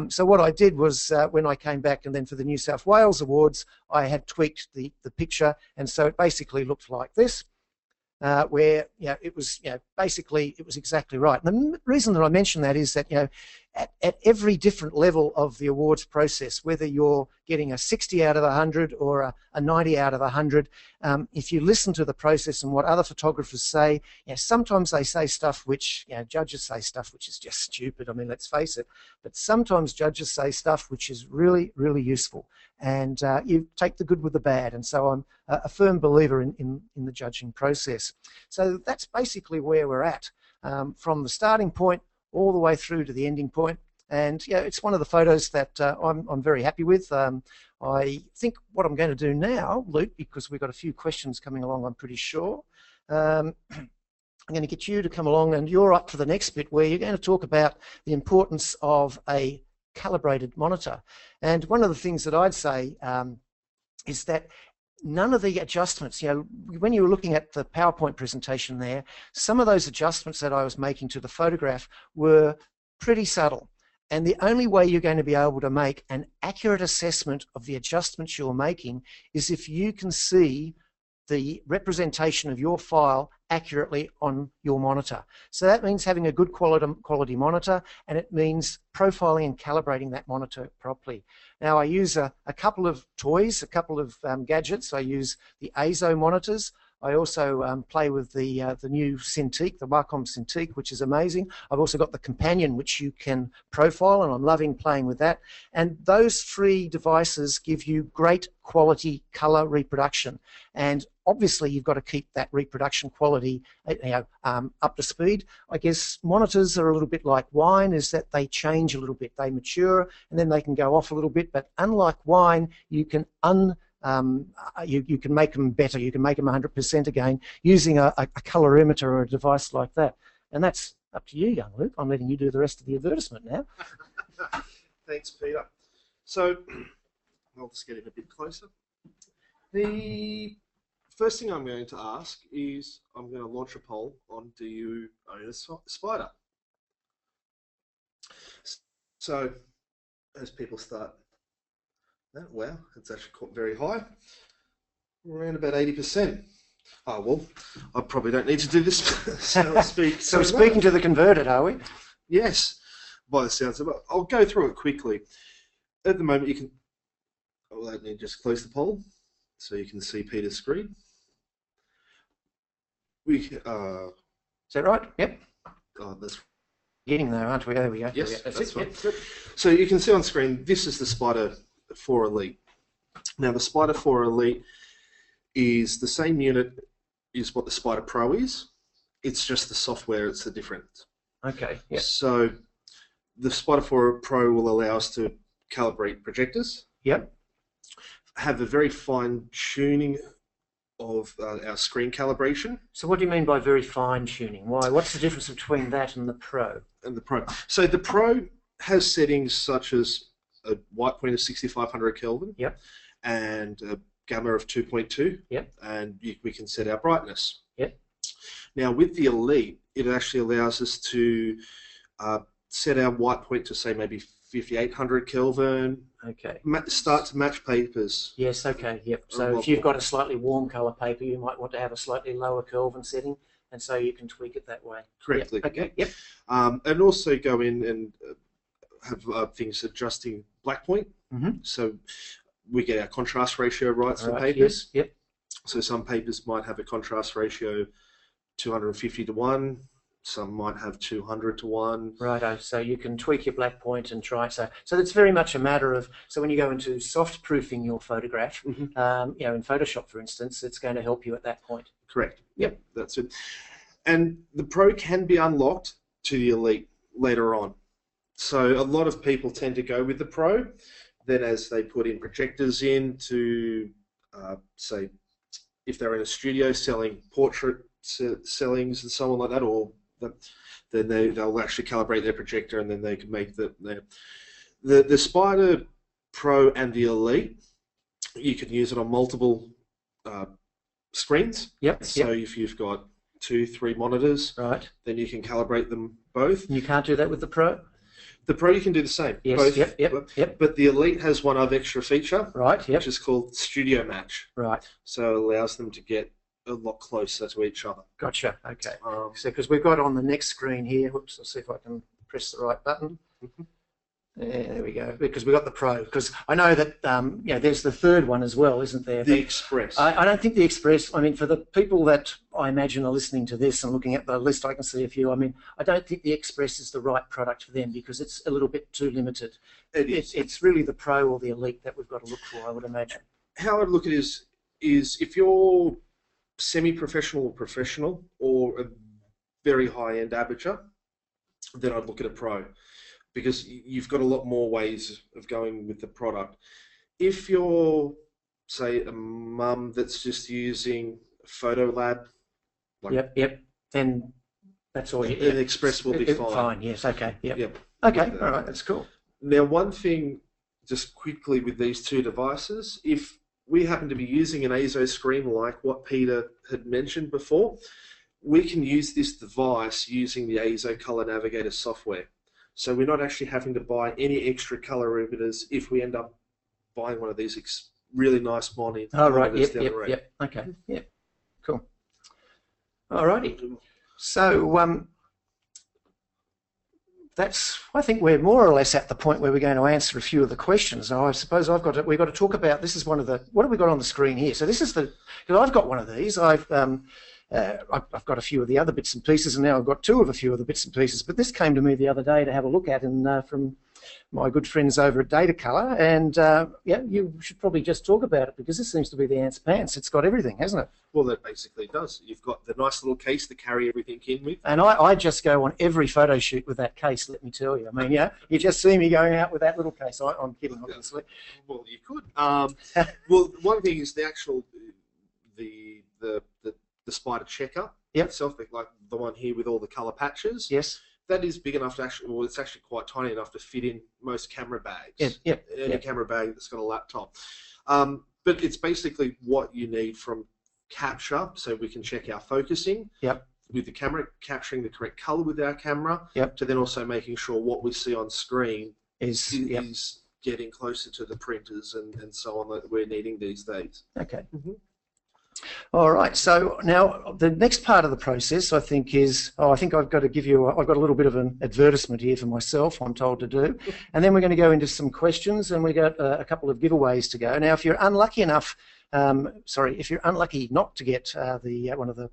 So what I did was, when I came back and then for the New South Wales Awards, I had tweaked the picture, and so it basically looked like this. Where, you know, it was, you know, basically it was exactly right. And the reason that I mention that is that, you know, at every different level of the awards process, whether you're getting a 60 out of 100 or a 90 out of 100, if you listen to the process and what other photographers say, you know, sometimes they say stuff which, you know, judges say stuff which is just stupid. I mean, let's face it. But sometimes judges say stuff which is really, really useful. And you take the good with the bad. And so I'm a firm believer in the judging process. So that's basically where we're at, from the starting point all the way through to the ending point. And yeah, it's one of the photos that I'm very happy with. I think what I'm going to do now, Luke, because we've got a few questions coming along, I'm pretty sure, I'm going to get you to come along, and you're up for the next bit where you're going to talk about the importance of a calibrated monitor. And one of the things that I'd say is that none of the adjustments, you know, when you were looking at the PowerPoint presentation there, some of those adjustments that I was making to the photograph were pretty subtle. And the only way you're going to be able to make an accurate assessment of the adjustments you're making is if you can see the representation of your file accurately on your monitor. So that means having a good quality monitor, and it means profiling and calibrating that monitor properly. Now I use a couple of toys, a couple of gadgets. I use the ASO monitors. I also play with the new Cintiq, the Wacom Cintiq, which is amazing. I've also got the Companion, which you can profile, and I'm loving playing with that. And those 3 devices give you great quality color reproduction. And obviously, you've got to keep that reproduction quality, you know, up to speed. I guess monitors are a little bit like wine, is that they change a little bit. They mature, and then they can go off a little bit. But unlike wine, you can you can make them better. You can make them 100% again using a colorimeter or a device like that. And that's up to you, young Luke. I'm letting you do the rest of the advertisement now.
Thanks, Peter. So I'll just get it a bit closer. The first thing I'm going to ask is, I'm going to launch a poll on, do you own a Spyder? So as people start, oh, wow, it's actually very high, around about 80%. Oh, well, I probably don't need to do this. So
we're speaking to the converted, are we?
Yes, by the sounds of it. I'll go through it quickly. At the moment, you can, let me just close the poll so you can see Peter's screen. Is
that right? Yep.
Oh, that's
getting there, aren't we? There we go.
Yes, that's right.
Yep.
So you can see on screen, this is the Spyder 4 Elite. Now the Spyder 4 Elite is the same unit as what the Spyder Pro is. It's just the software, it's the difference.
Okay. Yep.
So the Spyder 4 Pro will allow us to calibrate projectors.
Yep.
Have a very fine tuning of our screen calibration.
So what do you mean by very fine tuning? Why? What's the difference between that and the Pro?
And the Pro. So the Pro has settings such as a white point of 6500 Kelvin.
Yep.
And a gamma of 2.2.
Yep.
And we can set our brightness.
Yep.
Now with the Elite, it actually allows us to set our white point to say maybe 5800 Kelvin.
Okay.
Start to match papers.
Yes, okay, yep. So if you've got a slightly warm colour paper, you might want to have a slightly lower Kelvin setting, and so you can tweak it that way.
Correctly.
Yep. Okay, yep.
And also go in and have things adjusting black point. So we get our contrast ratio right for papers.
Yes, yep.
So some papers might have a contrast ratio 250 to 1. Some might have 200 to 1.
Righto. So you can tweak your black point and try. So it's very much a matter of. So when you go into soft proofing your photograph, you know, in Photoshop, for instance, it's going to help you at that point.
Correct. Yep. That's it. And the Pro can be unlocked to the Elite later on. So a lot of people tend to go with the Pro. Then as they put in projectors in to, say, if they're in a studio selling portrait sellings and so on like that, or then they'll actually calibrate their projector, and then they can make the Spyder Pro and the Elite. You can use it on multiple screens.
Yep.
So if you've got 2-3 monitors,
right,
then you can calibrate them both.
And you can't do that with the Pro?
The Pro you can do the same.
Yes.
Both,
Yep.
But the Elite has one other extra feature.
Right. Yep.
Which is called Studio Match.
Right.
So it allows them to get a lot closer to each other.
Gotcha. Okay. So because we've got on the next screen here. Whoops. I'll see if I can press the right button. There we go. Because we've got the Pro. Because I know that you know, there's the third one as well, isn't there?
The Express.
I don't think the Express. I mean, for the people that I imagine are listening to this and looking at the list, I can see a few. I mean, I don't think the Express is the right product for them because it's a little bit too limited. It's really the Pro or the Elite that we've got to look for, I would imagine.
How I'd look at it is if you're semi-professional or professional or a very high-end amateur, then I'd look at a Pro, because you've got a lot more ways of going with the product. If you're, say, a mum that's just using PhotoLab, like
then that's all.
An Express will be fine.
Fine. Yes. Okay. Yep. Okay. All right. That's cool.
Now, one thing, just quickly with these two devices, if we happen to be using an ASO screen like what Peter had mentioned before, we can use this device using the ASO Color Navigator software. So we're not actually having to buy any extra colorimeters if we end up buying one of these really nice monitors.
Oh, right. Yep. Okay. Yep. Cool. All righty. So I think we're more or less at the point where we're going to answer a few of the questions. Now, I suppose we've got to talk about, this is one of the, what have we got on the screen here? So this is because I've got one of these. I've got a few of the other bits and pieces, and now I've got two of a few of the bits and pieces. But this came to me the other day to have a look at, and from my good friends over at Datacolor, and you should probably just talk about it because this seems to be the ants pants. It's got everything, hasn't it?
Well, that basically does. You've got the nice little case to carry everything in with.
And I just go on every photo shoot with that case, let me tell you. I mean, you just see me going out with that little case. I'm kidding, obviously.
Well, you could. Well, one thing is the actual, the Spyder checker itself, like the one here with all the colour patches.
Yes.
That is big enough to actually, well, it's actually quite tiny enough to fit in most camera bags. Any camera bag that's got a laptop. But it's basically what you need from capture, so we can check our focusing. With the camera, capturing the correct colour with our camera. To then also making sure what we see on screen is getting closer to the printers and so on that we're needing these days.
Okay. All right, so now the next part of the process, I think, is, I think I've got to give you, I've got a little bit of an advertisement here for myself, I'm told to do, and then we're going to go into some questions, and we got a couple of giveaways to go. Now, if you're unlucky enough, if you're unlucky not to get one of the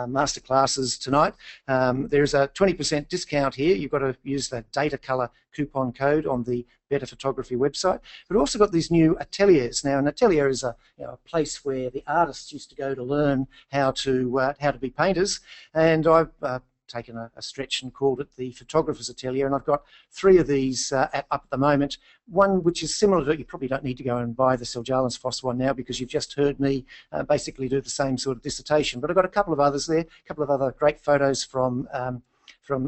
master classes tonight, there's a 20% discount here. You've got to use the Datacolor coupon code on the Better Photography website. But we've also got these new ateliers. Now, an atelier is a place where the artists used to go to learn how to be painters, and I've taken a stretch and called it the Photographer's Atelier, and I've got 3 of these up at the moment. One which is similar to, you probably don't need to go and buy the Seljalandsfoss one now because you've just heard me basically do the same sort of dissertation, but I've got a couple of others there, a couple of other great photos from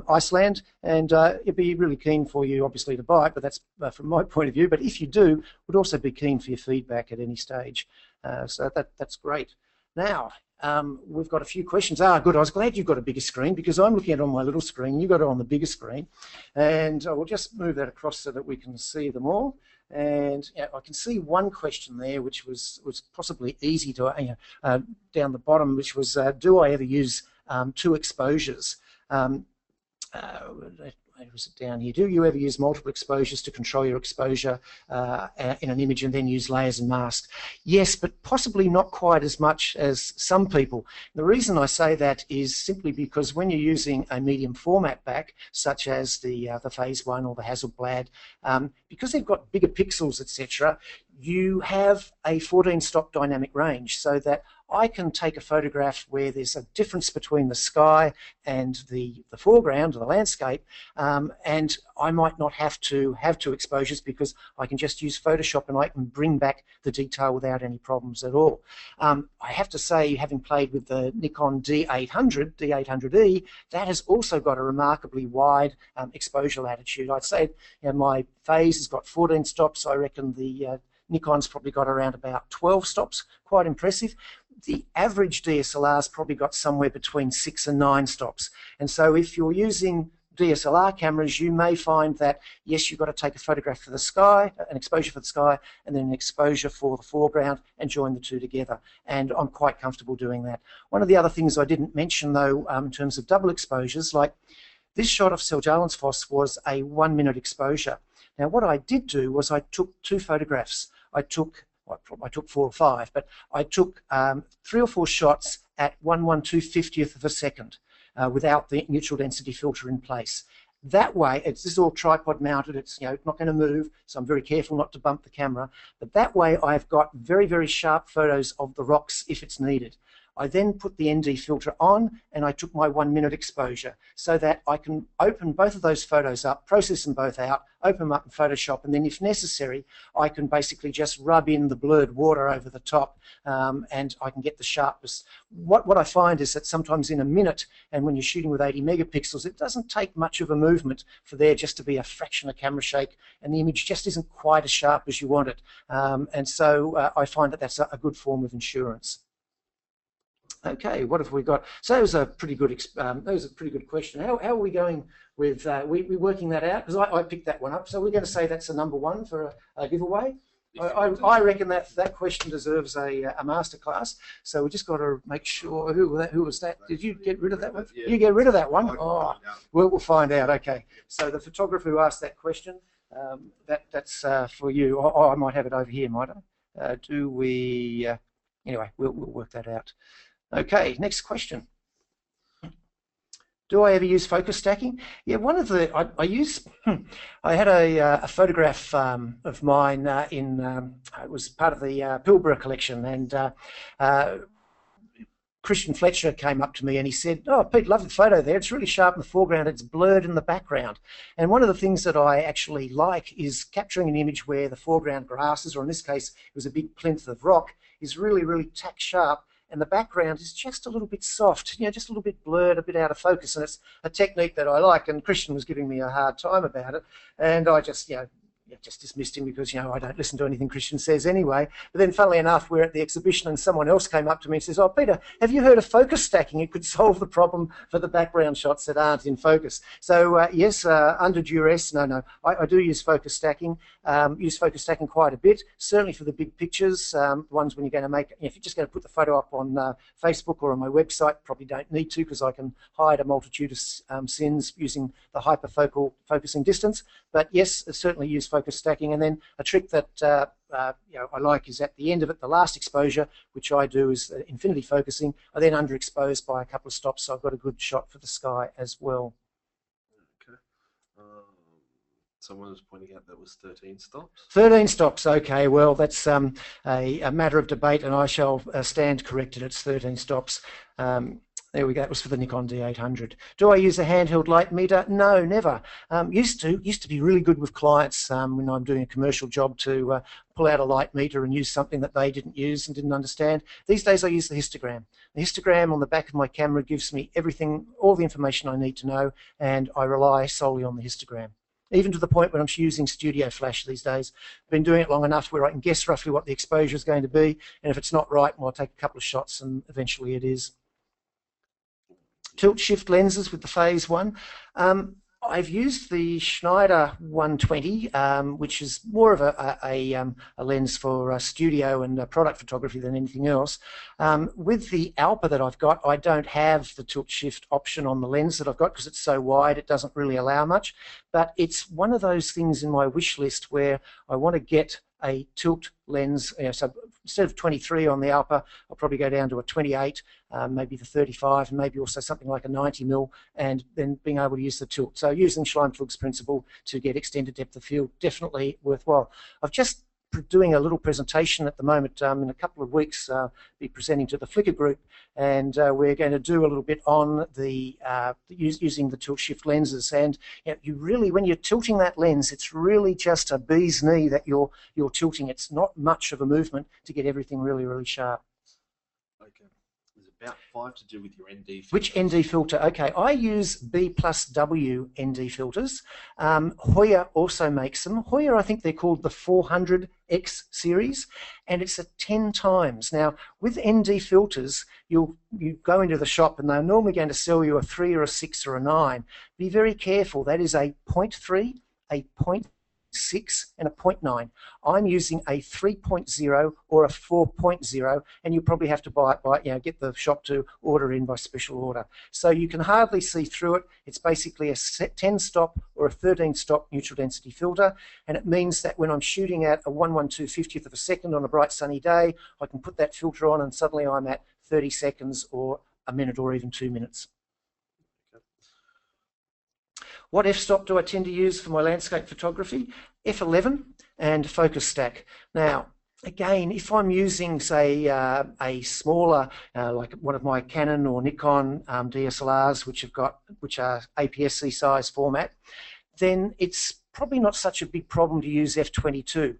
Iceland, and it'd be really keen for you obviously to buy it, but that's from my point of view. But if you do, would also be keen for your feedback at any stage, so that's great. Now, we've got a few questions. Good. I was glad you've got a bigger screen because I'm looking at it on my little screen. You've got it on the bigger screen. And I will just move that across so that we can see them all. And I can see one question there, which was possibly easy to down the bottom, which was, do I ever use two exposures? Where was it down here? Do you ever use multiple exposures to control your exposure in an image and then use layers and masks? Yes, but possibly not quite as much as some people. The reason I say that is simply because when you're using a medium format back, such as the Phase 1 or the Hasselblad, because they've got bigger pixels, etc., you have a 14-stop dynamic range, so that I can take a photograph where there's a difference between the sky and the foreground or the landscape, and I might not have to have two exposures because I can just use Photoshop and I can bring back the detail without any problems at all. I have to say, having played with the Nikon D800E, that has also got a remarkably wide exposure latitude. I'd say my phase has got 14 stops. I reckon the Nikon's probably got around about 12 stops, quite impressive. The average DSLR's probably got somewhere between 6 and 9 stops. And so if you're using DSLR cameras, you may find that, yes, you've got to take a photograph for the sky, an exposure for the sky, and then an exposure for the foreground, and join the two together. And I'm quite comfortable doing that. One of the other things I didn't mention, though, in terms of double exposures, like this shot of Seljalandsfoss was a 1-minute exposure. Now, what I did do was I took two photographs. I took 4 or 5, but I took 3 or 4 shots at 1/1/250th of a second without the neutral density filter in place. That way, this is all tripod mounted, it's not going to move, so I'm very careful not to bump the camera, but that way I've got very, very sharp photos of the rocks if it's needed. I then put the ND filter on and I took my 1-minute exposure so that I can open both of those photos up, process them both out, open them up in Photoshop, and then if necessary I can basically just rub in the blurred water over the top and I can get the sharpness. What I find is that sometimes in a minute, and when you're shooting with 80 megapixels, it doesn't take much of a movement for there just to be a fraction of camera shake and the image just isn't quite as sharp as you want it. And so I find that that's a good form of insurance. Okay, what have we got? So that was a pretty good question. How are we going with we working that out? Because I picked that one up. So we're going to say that's a number 1 for a giveaway. I reckon that question deserves a masterclass. So we just got to make sure who was that? Did you get rid of that one? Yeah. You get rid of that one? Oh, we'll find out. Okay. So the photographer who asked that question, that's for you. I might have it over here, might I? Do we? Anyway, we'll work that out. Okay, next question. Do I ever use focus stacking? Yeah, one of the I had a photograph of mine it was part of the Pilbara collection, and Christian Fletcher came up to me and he said, "Oh, Pete, lovely photo there. It's really sharp in the foreground. It's blurred in the background." And one of the things that I actually like is capturing an image where the foreground grasses, or in this case, it was a big plinth of rock, is really, really tack sharp. And the background is just a little bit soft, just a little bit blurred, a bit out of focus. And it's a technique that I like. And Christian was giving me a hard time about it. And I just, just dismissed him because, I don't listen to anything Christian says anyway. But then, funnily enough, we're at the exhibition and someone else came up to me and says, "Oh, Peter, have you heard of focus stacking? It could solve the problem for the background shots that aren't in focus." So, yes, under duress, no, I do use focus stacking. Use focus stacking quite a bit, certainly for the big pictures, ones when you're going to make, if you're just going to put the photo up on Facebook or on my website, probably don't need to because I can hide a multitude of sins using the hyperfocal focusing distance. But yes, certainly use focus stacking. And then a trick that I like is at the end of it, the last exposure, which I do is infinity focusing. I then underexpose by a couple of stops, so I've got a good shot for the sky as well.
Okay. Someone was pointing out that was 13 stops.
13 stops, okay. Well, that's a matter of debate, and I shall stand corrected. It's 13 stops. There we go. It was for the Nikon D800. Do I use a handheld light meter? No, never. Used to be really good with clients when I'm doing a commercial job to pull out a light meter and use something that they didn't use and didn't understand. These days I use the histogram. The histogram on the back of my camera gives me everything, all the information I need to know, and I rely solely on the histogram. even to the point when I'm using Studio Flash these days. I've been doing it long enough where I can guess roughly what the exposure is going to be, and if it's not right, well, I'll take a couple of shots and eventually it is. Tilt shift lenses with the phase one. I've used the Schneider 120, which is more of a lens for studio and product photography than anything else. With the AIPP that I've got, I don't have the tilt shift option on the lens that I've got because it's so wide, it doesn't really allow much. But it's one of those things in my wish list where I want to get a tilt lens. So instead of 23 on the AIPP, I'll probably go down to a 28, maybe the 35, and maybe also something like a 90mm, and then being able to use the tilt. So using Schleimpflug's principle to get extended depth of field, definitely worthwhile. I've just doing a little presentation at the moment. In a couple of weeks, be presenting to the Flickr group, and we're going to do a little bit on the using the tilt shift lenses. And you really, when you're tilting that lens, it's really just a bee's knee that you're tilting. It's not much of a movement to get everything really, really sharp.
Okay. There's about 5 to do with your ND filter.
Which ND filter? Okay, I use B+W ND filters. Hoya also makes them. Hoya, I think they're called the 400X series, and it's a 10 times. Now, with ND filters, you go into the shop and they're normally going to sell you a 3 or a 6 or a 9. Be very careful. That is a 0.3, a 0.6 and a 0.9. I'm using a 3.0 or a 4.0, and you probably have to buy it by, get the shop to order in by special order. So you can hardly see through it. It's basically a 10 stop or a 13 stop neutral density filter, and it means that when I'm shooting at a 1/1/250th of a second on a bright sunny day, I can put that filter on and suddenly I'm at 30 seconds or a minute or even 2 minutes. What f-stop do I tend to use for my landscape photography? F11 and focus stack. Now, again, if I'm using, say, a smaller, like one of my Canon or Nikon DSLRs, which are APS-C size format, then it's probably not such a big problem to use f22.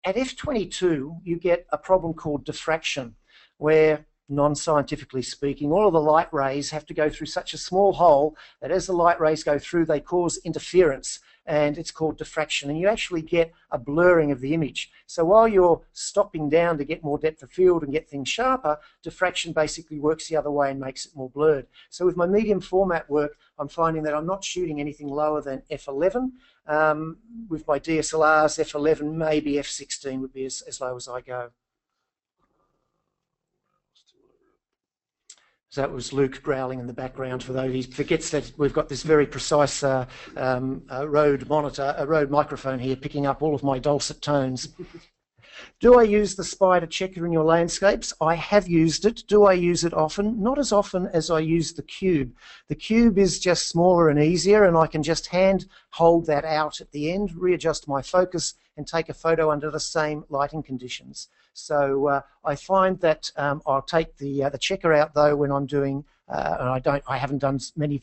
At f22, you get a problem called diffraction, where non-scientifically speaking, all of the light rays have to go through such a small hole that as the light rays go through, they cause interference, and it's called diffraction, and you actually get a blurring of the image. So while you're stopping down to get more depth of field and get things sharper, diffraction basically works the other way and makes it more blurred. So with my medium format work, I'm finding that I'm not shooting anything lower than f11. With my DSLRs, f11, maybe f16 would be as low as I go. So that was Luke growling in the background for those. He forgets that we've got this very precise Rode microphone here picking up all of my dulcet tones. Do I use the Spyder checker in your landscapes? I have used it. Do I use it often? Not as often as I use the Cube. The Cube is just smaller and easier, and I can just hand hold that out at the end, readjust my focus, and take a photo under the same lighting conditions. So I find that I'll take the checker out though when I'm doing, and I haven't done many,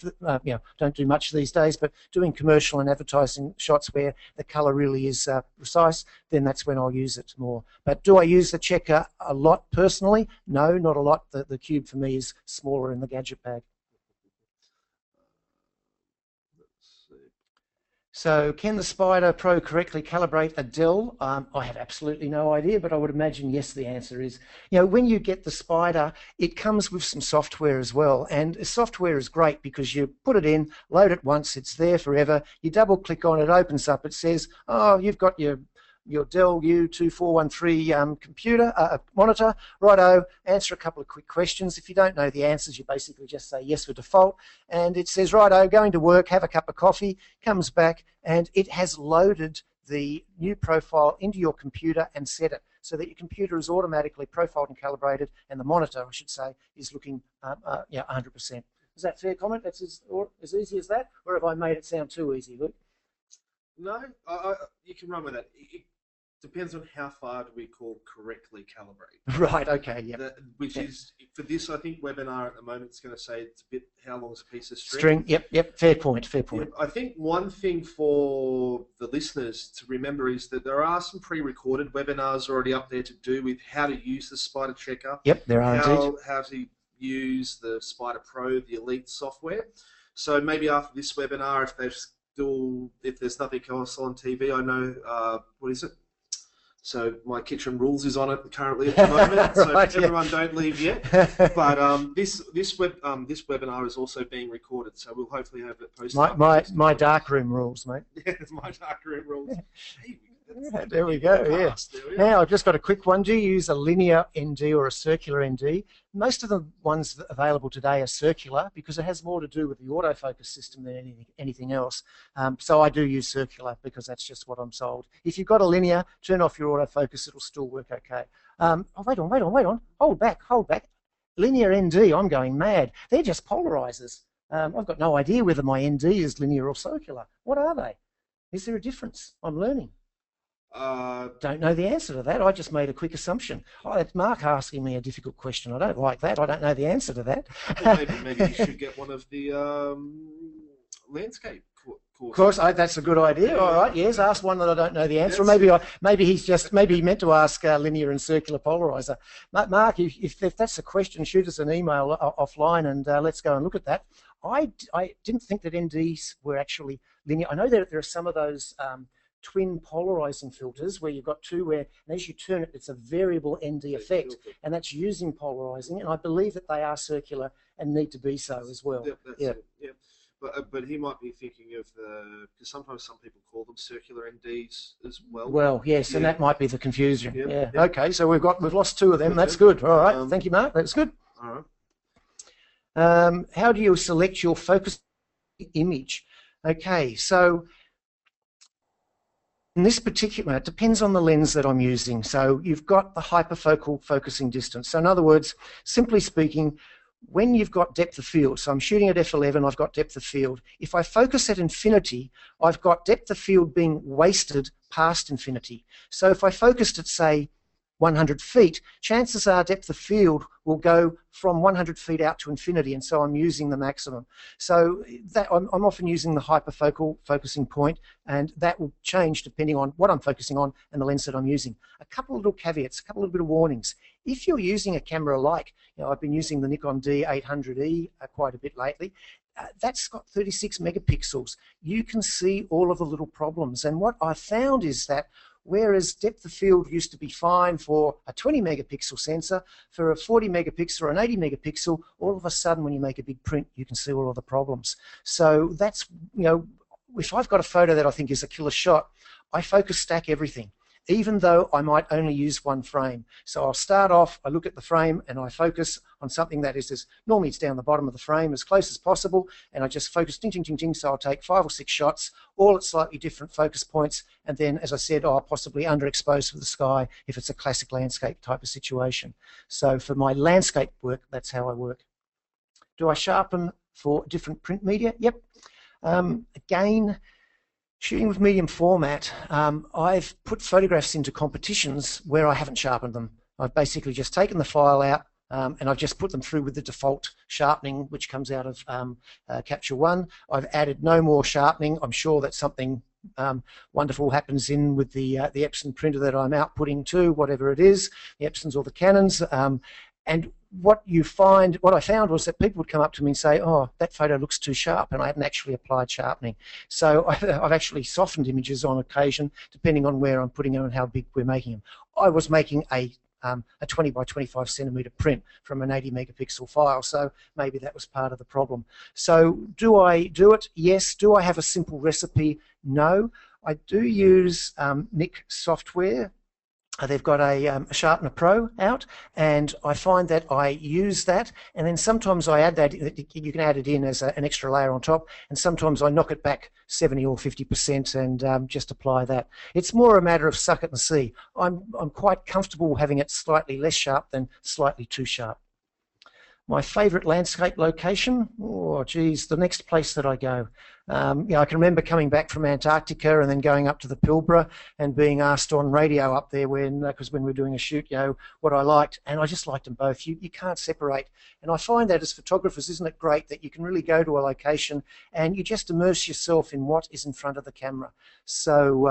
don't do much these days, but doing commercial and advertising shots where the colour really is precise, then that's when I'll use it more. But do I use the checker a lot personally? No, not a lot. The Cube for me is smaller in the gadget bag. So can the Spyder Pro correctly calibrate a Dell? I have absolutely no idea, but I would imagine yes, the answer is. When you get the Spyder, it comes with some software as well. And software is great because you put it in, load it once, it's there forever. You double click on it, opens up, it says, oh, you've got your Dell U2413 computer, monitor, righto, answer a couple of quick questions. If you don't know the answers, you basically just say yes for default, and it says, righto, going to work, have a cup of coffee, comes back, and it has loaded the new profile into your computer and set it so that your computer is automatically profiled and calibrated, and the monitor, I should say, is looking 100%. Is that fair comment? That's as easy as that? Or have I made it sound too easy, Luke?
No, you can run with that. It depends on how far do we call correctly calibrate.
Right, okay, yeah.
Which is, for this, I think, webinar at the moment, it's going to say it's a bit, how long is a piece of string?
Yep, fair point.
Yep. I think one thing for the listeners to remember is that there are some pre-recorded webinars already up there to do with how to use the Spyder checker.
Yep, there are indeed.
How to use the Spyder Pro, the Elite software. So maybe after this webinar, if they've if there's nothing else on TV, I know, what is it? So My Kitchen Rules is on it currently at the moment. So
Right,
everyone don't leave yet. But this webinar is also being recorded, so we'll hopefully have it posted.
My darkroom rules, mate.
Yeah, my darkroom rules. Hey,
there we go. Yeah. Now I've just got a quick one. Do you use a linear ND or a circular ND? Most of the ones available today are circular because it has more to do with the autofocus system than anything else. So I do use circular because that's just what I'm sold. If you've got a linear, turn off your autofocus, it'll still work okay. Oh, wait on. Hold back. Linear ND, I'm going mad. They're just polarizers. I've got no idea whether my ND is linear or circular. What are they? Is there a difference? I'm learning. Don't know the answer to that. I just made a quick assumption. Oh, it's Mark asking me a difficult question. I don't like that. I don't know the answer to that.
Well, maybe you should get one of the landscape courses.
Of course, that's a good idea. All right, yes, ask one that I don't know the answer. Or maybe he meant to ask linear and circular polarizer. Mark, if that's a question, shoot us an email offline and let's go and look at that. I didn't think that NDs were actually linear. I know that there are some of those twin polarizing filters where you've got two where, and as you turn it, it's a variable ND effect, and that's using polarizing, and I believe that they are circular and need to be so as well.
Yep. But he might be thinking of because sometimes some people call them circular NDs as well.
Well, yes, and that might be the confusion. Yep. Okay, so we've lost two of them. That's good. All right, thank you, Mark. That's good.
All right.
How do you select your focus image? Okay, so in this particular, it depends on the lens that I'm using. So you've got the hyperfocal focusing distance. So in other words, simply speaking, when you've got depth of field, so I'm shooting at f11, I've got depth of field. If I focus at infinity, I've got depth of field being wasted past infinity. So if I focused at, say, 100 feet, chances are depth of field will go from 100 feet out to infinity, and so I'm using the maximum. So that I'm often using the hyperfocal focusing point, and that will change depending on what I'm focusing on and the lens that I'm using. A couple of little caveats, a couple of bit of warnings. If you're using a camera like, I've been using the Nikon D800E quite a bit lately, that's got 36 megapixels. You can see all of the little problems, and what I found is that whereas depth of field used to be fine for a 20 megapixel sensor, for a 40 megapixel or an 80 megapixel, all of a sudden when you make a big print, you can see all of the problems. So that's, if I've got a photo that I think is a killer shot, I focus stack everything, even though I might only use one frame. So I'll start off, I look at the frame and I focus on something that is, normally it's down the bottom of the frame as close as possible, and I just focus ding, ding, ding, ding, so I'll take 5 or 6 shots, all at slightly different focus points, and then, as I said, I'll possibly underexpose for the sky if it's a classic landscape type of situation. So for my landscape work, that's how I work. Do I sharpen for different print media? Yep. Again, shooting with medium format, I've put photographs into competitions where I haven't sharpened them. I've basically just taken the file out and I've just put them through with the default sharpening which comes out of Capture One. I've added no more sharpening. I'm sure that something wonderful happens in with the Epson printer that I'm outputting to, whatever it is, the Epsons or the Canons. And what I found was that people would come up to me and say, oh, that photo looks too sharp, and I hadn't actually applied sharpening. So I've actually softened images on occasion, depending on where I'm putting them and how big we're making them. I was making a 20 by 25 centimeter print from an 80 megapixel file, so maybe that was part of the problem. So do I do it? Yes. Do I have a simple recipe? No. I do use Nik software. They've got a Sharpener Pro out, and I find that I use that, and then sometimes I add that. You can add it in as an extra layer on top, and sometimes I knock it back 70 or 50% and just apply that. It's more a matter of suck it and see. I'm quite comfortable having it slightly less sharp than slightly too sharp. My favourite landscape location? Oh, geez, the next place that I go. I can remember coming back from Antarctica and then going up to the Pilbara and being asked on radio up there because when we were doing a shoot, what I liked, and I just liked them both. You can't separate, and I find that as photographers, isn't it great that you can really go to a location and you just immerse yourself in what is in front of the camera. So,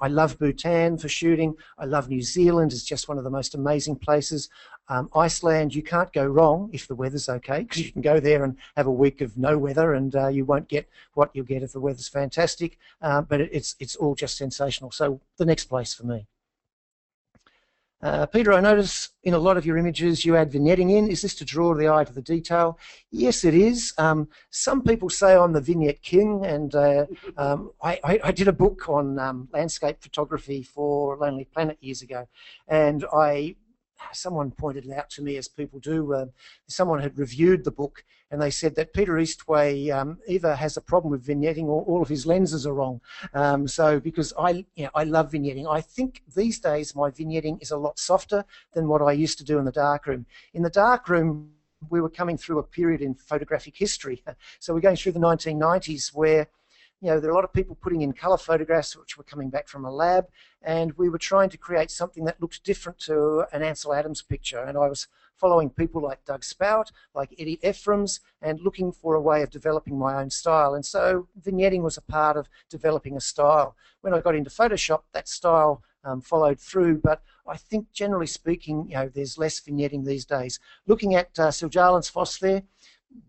I love Bhutan for shooting. I love New Zealand. It's just one of the most amazing places. Iceland, you can't go wrong if the weather's okay, because you can go there and have a week of no weather and you won't get what you'll get if the weather's fantastic, but it's all just sensational. So the next place for me. Peter, I notice in a lot of your images you add vignetting in. Is this to draw the eye to the detail? Yes, it is. Some people say I'm the vignette king, and I did a book on landscape photography for Lonely Planet years ago, and someone pointed it out to me, as people do. Someone had reviewed the book, and they said that Peter Eastway either has a problem with vignetting or all of his lenses are wrong. So because I love vignetting, I think these days my vignetting is a lot softer than what I used to do in the darkroom. In the darkroom, we were coming through a period in photographic history. So we're going through the 1990s where there are a lot of people putting in colour photographs which were coming back from a lab, and we were trying to create something that looked different to an Ansel Adams picture. And I was following people like Doug Spout, like Eddie Ephraim's, and looking for a way of developing my own style. And so vignetting was a part of developing a style. When I got into Photoshop, that style followed through, but I think generally speaking, there's less vignetting these days. Looking at Seljalandsfoss there,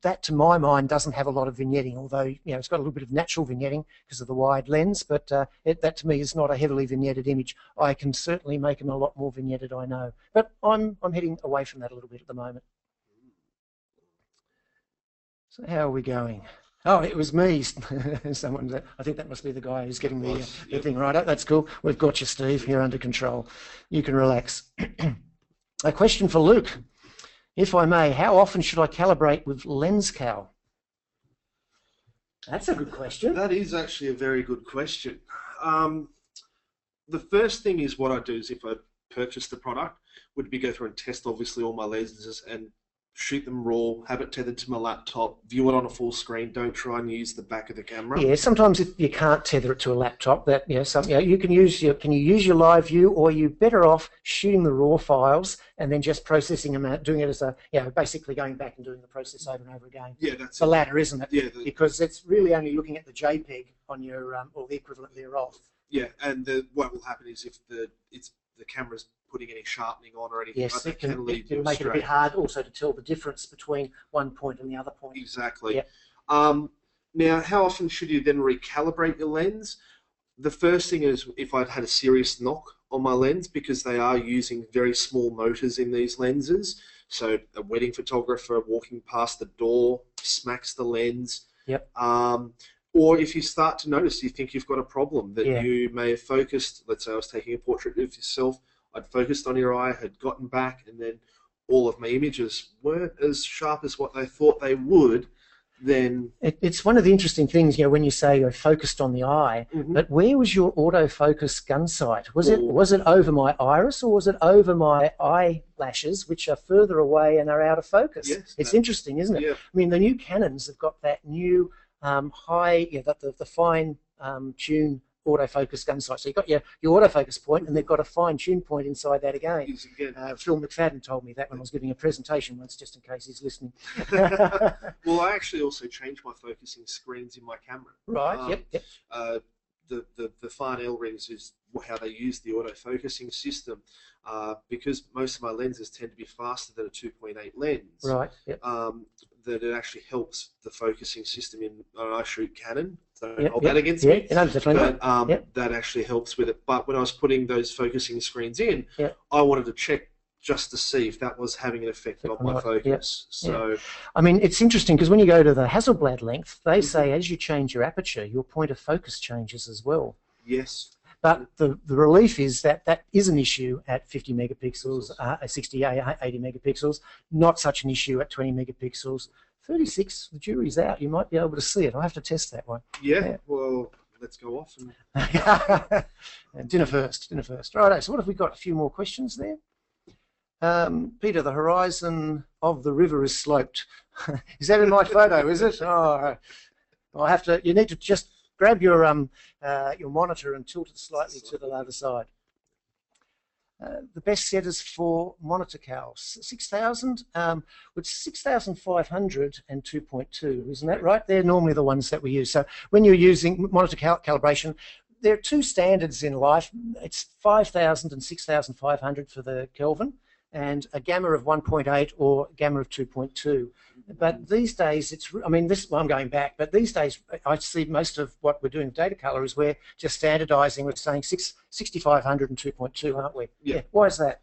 that to my mind doesn't have a lot of vignetting, although it's got a little bit of natural vignetting because of the wide lens, but that to me is not a heavily vignetted image. I can certainly make them a lot more vignetted, I know, but I'm heading away from that a little bit at the moment. So how are we going? Oh, it was me. Someone, I think that must be the guy who's getting the thing right up. That's cool. We've got you, Steve. You're under control. You can relax. A question for Luke. If I may, how often should I calibrate with lens cal? That's a good question.
That is actually a very good question. The first thing is what I do is if I purchase the product, would be go through and test obviously all my lenses and shoot them raw, have it tethered to my laptop, view it on a full screen. Don't try and use the back of the camera.
Yeah, sometimes if you can't tether it to a laptop, that you can use your live view, or you're better off shooting the raw files and then just processing them out, doing it as a basically going back and doing the process over and over again.
Yeah, that's
the latter, isn't it?
Yeah,
because it's really only looking at the JPEG on your or the equivalent thereof.
Yeah, and what will happen is if the camera's putting any sharpening on or anything,
yes,
it can
make it a bit hard also to tell the difference between one point and the other point.
Exactly.
Yep.
Now, how often should you then recalibrate your lens? The first thing is if I'd had a serious knock on my lens, because they are using very small motors in these lenses. So a wedding photographer walking past the door smacks the lens.
Yep.
Or if you start to notice, you think you've got a problem, that you may have focused, let's say I was taking a portrait of yourself, I'd focused on your eye, had gotten back, and then all of my images weren't as sharp as what they thought they would, then...
It's one of the interesting things, when you say you're focused on the eye, but where was your autofocus gun sight? Was it over my iris, or was it over my eyelashes, which are further away and are out of focus?
Yes,
it's interesting, isn't it?
Yeah.
I mean, the new Canons have got that new high, the fine tune autofocus gun sight. So you've got your autofocus point, and they've got a fine tune point inside that again. Phil McFadden told me that when I was giving a presentation once, just in case he's listening.
Well, I actually also changed my focusing screens in my camera.
Right, yep.
The fine L rings is how they use the autofocusing system, because most of my lenses tend to be faster than a 2.8 lens.
Right, yep.
That it actually helps the focusing system in. I shoot Canon, so
yep,
hold that against me.
No, definitely.
But that actually helps with it. But when I was putting those focusing screens in, I wanted to check just to see if that was having an effect on my focus. So,
I mean, it's interesting because when you go to the Hasselblad length, they say as you change your aperture, your point of focus changes as well.
Yes.
But the relief is that is an issue at 50 megapixels, 60, 80 megapixels, not such an issue at 20 megapixels. 36, the jury's out. You might be able to see it. I'll have to test that one.
Yeah. Well, let's go off. And...
dinner first. Right, so what have we got? A few more questions there. Peter, the horizon of the river is sloped. Is that in my photo, is it? Oh, you need to just grab your monitor and tilt it slightly to the other side. The best setters for monitor cals, 6,000, with 6,500 and 2.2, isn't that right? They're normally the ones that we use. So when you're using monitor calibration, there are two standards in life. It's 5,000 and 6,500 for the Kelvin, and a gamma of 1.8 or gamma of 2.2. But these days, I mean, well, I'm going back, but these days, I see most of what we're doing with Datacolor is we're just standardizing. We're saying 6500 and 2.2, aren't we?
Yeah.
Why is that?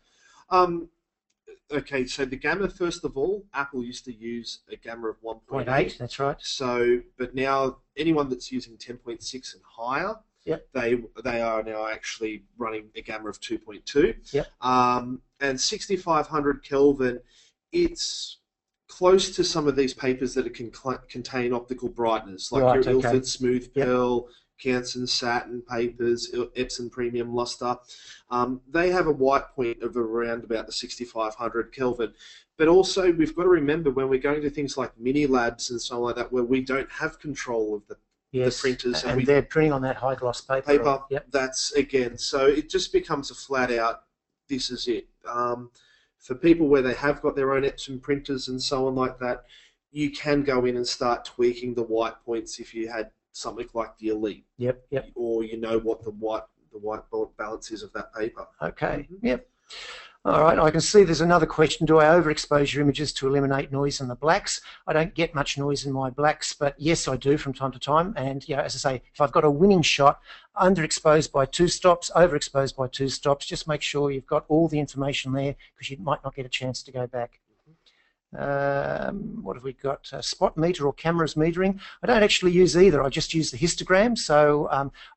Okay, so the gamma, first of all, Apple used to use a gamma of 1.8.
That's right.
So, but now anyone that's using 10.6 and higher,
yep,
they are now actually running a gamma of 2.2.
Yep.
And 6500 Kelvin, it's close to some of these papers that it can contain optical brightness, like your Ilford Smooth Pearl, Canson Satin papers, Epson Premium Luster. They have a white point of around about the 6500 Kelvin. But also, we've got to remember when we're going to things like mini labs and so on like that, where we don't have control of the printers.
And they're printing on that high gloss paper.
Yep. That's, again, so it just becomes a flat out, this is it. For people where they have got their own Epson printers and so on like that, you can go in and start tweaking the white points if you had something like the Elite.
Yep.
Or you know what the white balance is of that paper.
Okay. Yep. All right, I can see there's another question. Do I overexpose your images to eliminate noise in the blacks? I don't get much noise in my blacks, but yes, I do from time to time. And as I say, if I've got a winning shot, underexposed by 2 stops, overexposed by 2 stops, just make sure you've got all the information there because you might not get a chance to go back. What have we got? Spot meter or cameras metering. I don't actually use either. I just use the histogram. So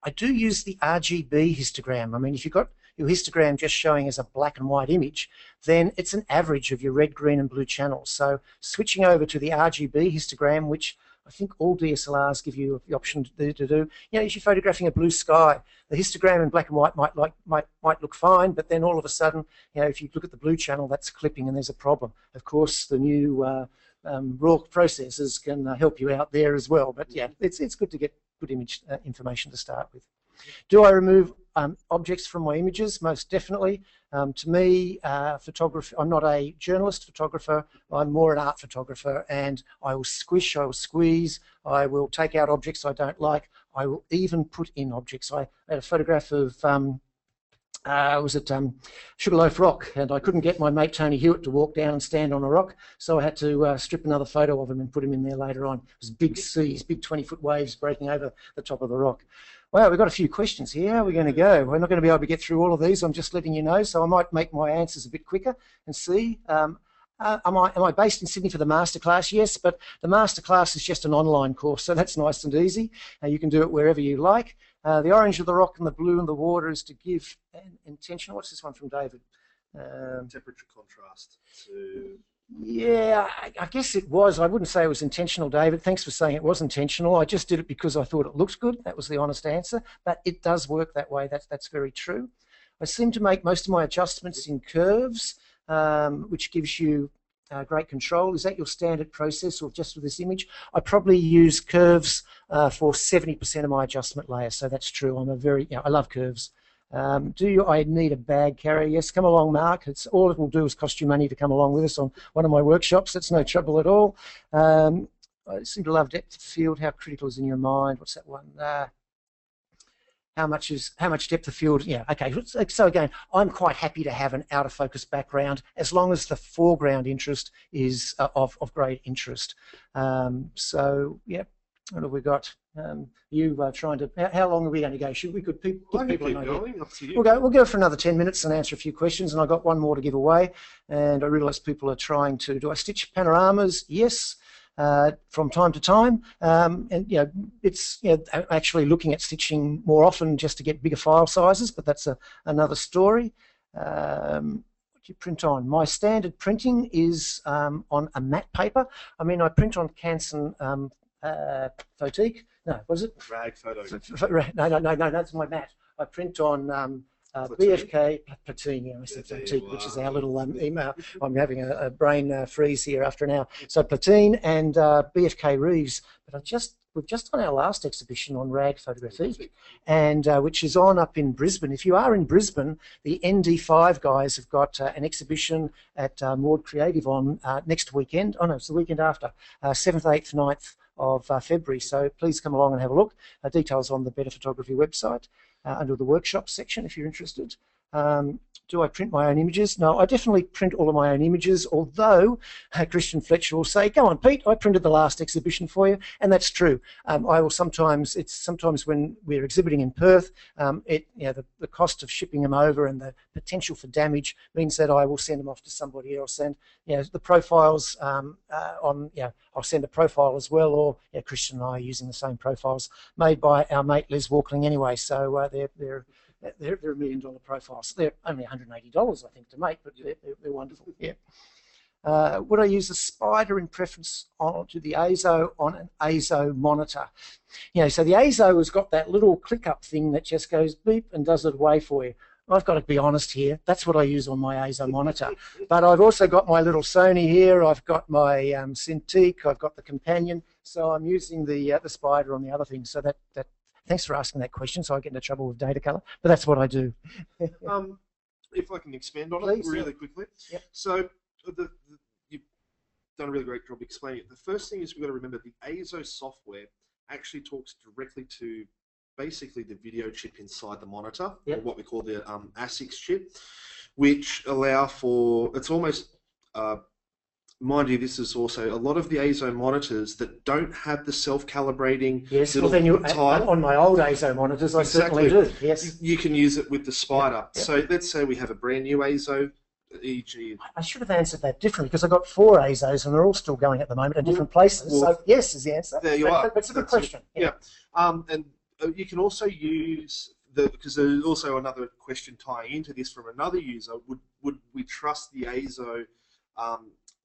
I do use the RGB histogram. I mean, if you've got your histogram just showing as a black and white image, then it's an average of your red, green and blue channels. So switching over to the RGB histogram, which I think all DSLRs give you the option to do. If you're photographing a blue sky, the histogram in black and white might look fine, but then all of a sudden, if you look at the blue channel, that's clipping and there's a problem. Of course, the new RAW processors can help you out there as well. But yeah, it's good to get good image information to start with. Do I remove objects from my images? Most definitely. To me, photography, I'm not a journalist photographer, I'm more an art photographer, and I will squish, I will squeeze, I will take out objects I don't like, I will even put in objects. I had a photograph of was at Sugarloaf Rock, and I couldn't get my mate Tony Hewitt to walk down and stand on a rock, so I had to strip another photo of him and put him in there later on. It was big seas, big 20-foot waves breaking over the top of the rock. Well, we've got a few questions here. How are we going to go? We're not going to be able to get through all of these. I'm just letting you know, so I might make my answers a bit quicker and see. Am I based in Sydney for the masterclass? Yes, but the masterclass is just an online course, so that's nice and easy. You can do it wherever you like. The orange of the rock and the blue and the water is to give an intentional. What's this one from David?
Temperature contrast to...
Yeah, I guess it was. I wouldn't say it was intentional, David. Thanks for saying it was intentional. I just did it because I thought it looked good. That was the honest answer. But it does work that way. That's very true. I seem to make most of my adjustments in curves, which gives you great control. Is that your standard process or just with this image? I probably use curves for 70% of my adjustment layer. So that's true. I love curves. Do I need a bag carrier? Yes, come along, Mark. All it will do is cost you money to come along with us on one of my workshops. That's no trouble at all. I seem to love depth of field. How critical is in your mind? What's that one? How much depth of field? Yeah, okay. So again, I'm quite happy to have an out of focus background as long as the foreground interest is of great interest. So yeah. What have we got? Trying to. How long are we going to go? Should we give people an idea?
Up to you.
We'll go for another 10 minutes and answer a few questions. And I've got one more to give away. And I realise people are trying to. Do I stitch panoramas? Yes, from time to time. And it's actually looking at stitching more often just to get bigger file sizes. But that's another story. What do you print on? My standard printing is on a matte paper. I mean, I print on Canson. Photique? No, what is it?
Rag photo.
No, that's my mat. I print on BFK Platine, which is our little email. I'm having a brain freeze here after an hour. So Platine and BFK Reeves. But we've just done our last exhibition on rag photography, and which is on up in Brisbane. If you are in Brisbane, the ND5 guys have got an exhibition at Maud Creative on next weekend. Oh no, it's the weekend after, 7th, 8th, 9th of February. So please come along and have a look. Details on the Better Photography website under the workshop section if you're interested. Do I print my own images? No, I definitely print all of my own images, although Christian Fletcher will say, go on, Pete, I printed the last exhibition for you, and that's true. I will sometimes when we're exhibiting in Perth, the cost of shipping them over and the potential for damage means that I will send them off to somebody else. And the profiles I'll send a profile as well, or Christian and I are using the same profiles made by our mate Les Walkling anyway. So they're $1 million profiles. They're only $180, I think, to make, but they're wonderful. Yeah. Would I use the Spyder in preference to the ASO on an ASO monitor? So the ASO has got that little click-up thing that just goes beep and does it away for you. I've got to be honest here. That's what I use on my ASO monitor. But I've also got my little Sony here. I've got my Cintiq. I've got the Companion. So I'm using the Spyder on the other thing. So that thanks for asking that question. So I get into trouble with Datacolor, but that's what I do.
If I can expand on
Please,
it really quickly.
Yep.
So you've done a really great job explaining it. The first thing is we've got to remember the ASO software actually talks directly to basically the video chip inside the monitor, or what we call the ASICs chip, which allow for, it's almost, mind you, this is also a lot of the ASO monitors that don't have the self-calibrating.
Yes, well then on my old ASO monitors, I certainly do. Yes,
you can use it with the Spyder. Yep. So let's say we have a brand new ASO, e.g.
I should have answered that differently because I've got 4 ASOs and they're all still going at the moment in different places. So yes is the answer.
There you are.
That's a good question.
Yeah. And you can also use because there's also another question tying into this from another user. Would we trust the ASO,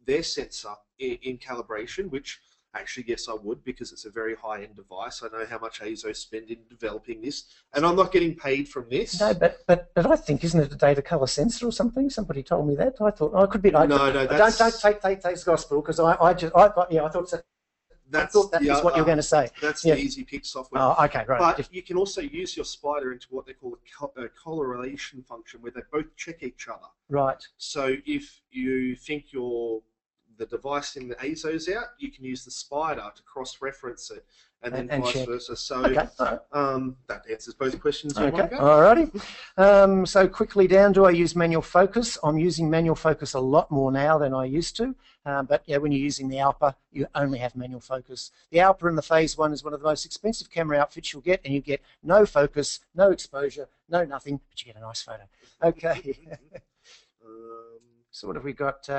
their sensor in calibration? Which actually, yes, I would, because it's a very high-end device. I know how much ASO spend in developing this, and I'm not getting paid from this.
No, but I think, isn't it a Datacolor sensor or something? Somebody told me that. I thought, it could be.
No,
don't take those gospel because I thought that was what you were going to say.
That's the AIPP software.
Oh, okay, right.
But you can also use your Spyder into what they call a correlation function, where they both check each other.
Right.
So if you think the device in the ASO's out, you can use the Spyder to cross-reference it, and then vice versa. So that answers both questions.
Okay, alrighty. So quickly down, do I use manual focus? I'm using manual focus a lot more now than I used to. But when you're using the AIPP, you only have manual focus. The AIPP in the Phase 1 is one of the most expensive camera outfits you'll get, and you get no focus, no exposure, no nothing, but you get a nice photo. Okay. So what have we got?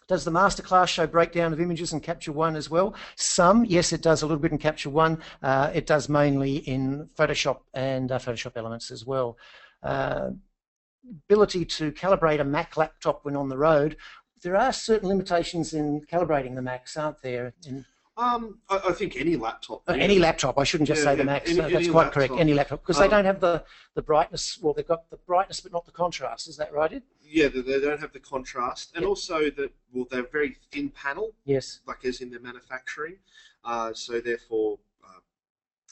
Does the masterclass show breakdown of images in Capture One as well? Some, yes, it does a little bit in Capture One. It does mainly in Photoshop and Photoshop Elements as well. Ability to calibrate a Mac laptop when on the road. There are certain limitations in calibrating the Macs, aren't there?
I think any laptop.
Any laptop. I shouldn't just say the Macs. That's quite correct. Any laptop, because they don't have the brightness. Well, they've got the brightness, but not the contrast. Is that right, Ed?
Yeah, they don't have the contrast, and also they're very thin panel.
Yes.
Like as in their manufacturing, so therefore,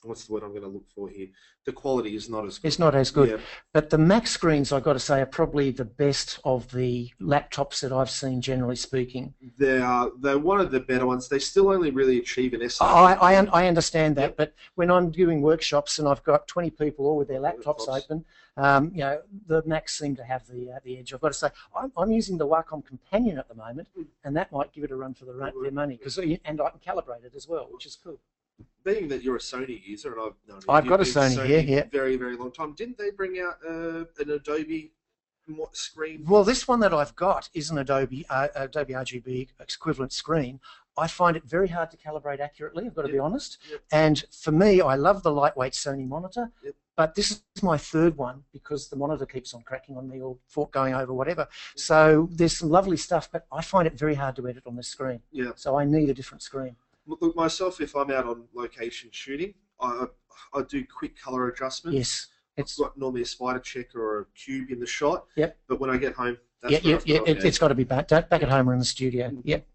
what's the word I'm going to look for here? The quality is not as good.
It's not as good.
Yeah.
But the Mac screens, I've got to say, are probably the best of the laptops that I've seen, generally speaking.
They're one of the better ones. They still only really achieve an SR.
I understand that, but when I'm doing workshops and I've got 20 people all with their laptops open, the Macs seem to have the edge. I've got to say, I'm using the Wacom Companion at the moment, and that might give it a run for their money, and I can calibrate it as well, which is cool.
Being that you're a Sony user, and
I've got a Sony here, yeah.
Very, very long time. Didn't they bring out an Adobe screen?
Well, this one that I've got is an Adobe RGB equivalent screen. I find it very hard to calibrate accurately, I've got to be honest.
Yep.
And for me, I love the lightweight Sony monitor, but this is my 3rd one because the monitor keeps on cracking on me or fork going over, whatever. So there's some lovely stuff, but I find it very hard to edit on this screen.
Yeah.
So I need a different screen.
Look, myself, if I'm out on location shooting, I do quick color adjustments.
Yes.
I've got normally a Spyder checker or a cube in the shot.
Yep.
But when I get home, that's
it's got to be back at home or in the studio. Yep.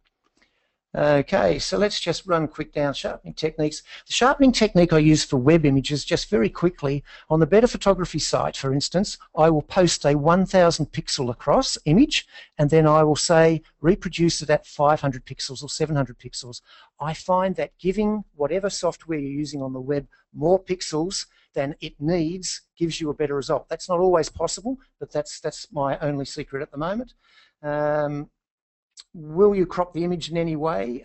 Okay, so let's just run quick down sharpening techniques. The sharpening technique I use for web images, just very quickly, on the Better Photography site, for instance, I will post a 1000 pixel across image, and then I will say reproduce it at 500 pixels or 700 pixels. I find that giving whatever software you're using on the web more pixels than it needs gives you a better result. That's not always possible, but that's my only secret at the moment. Will you crop the image in any way?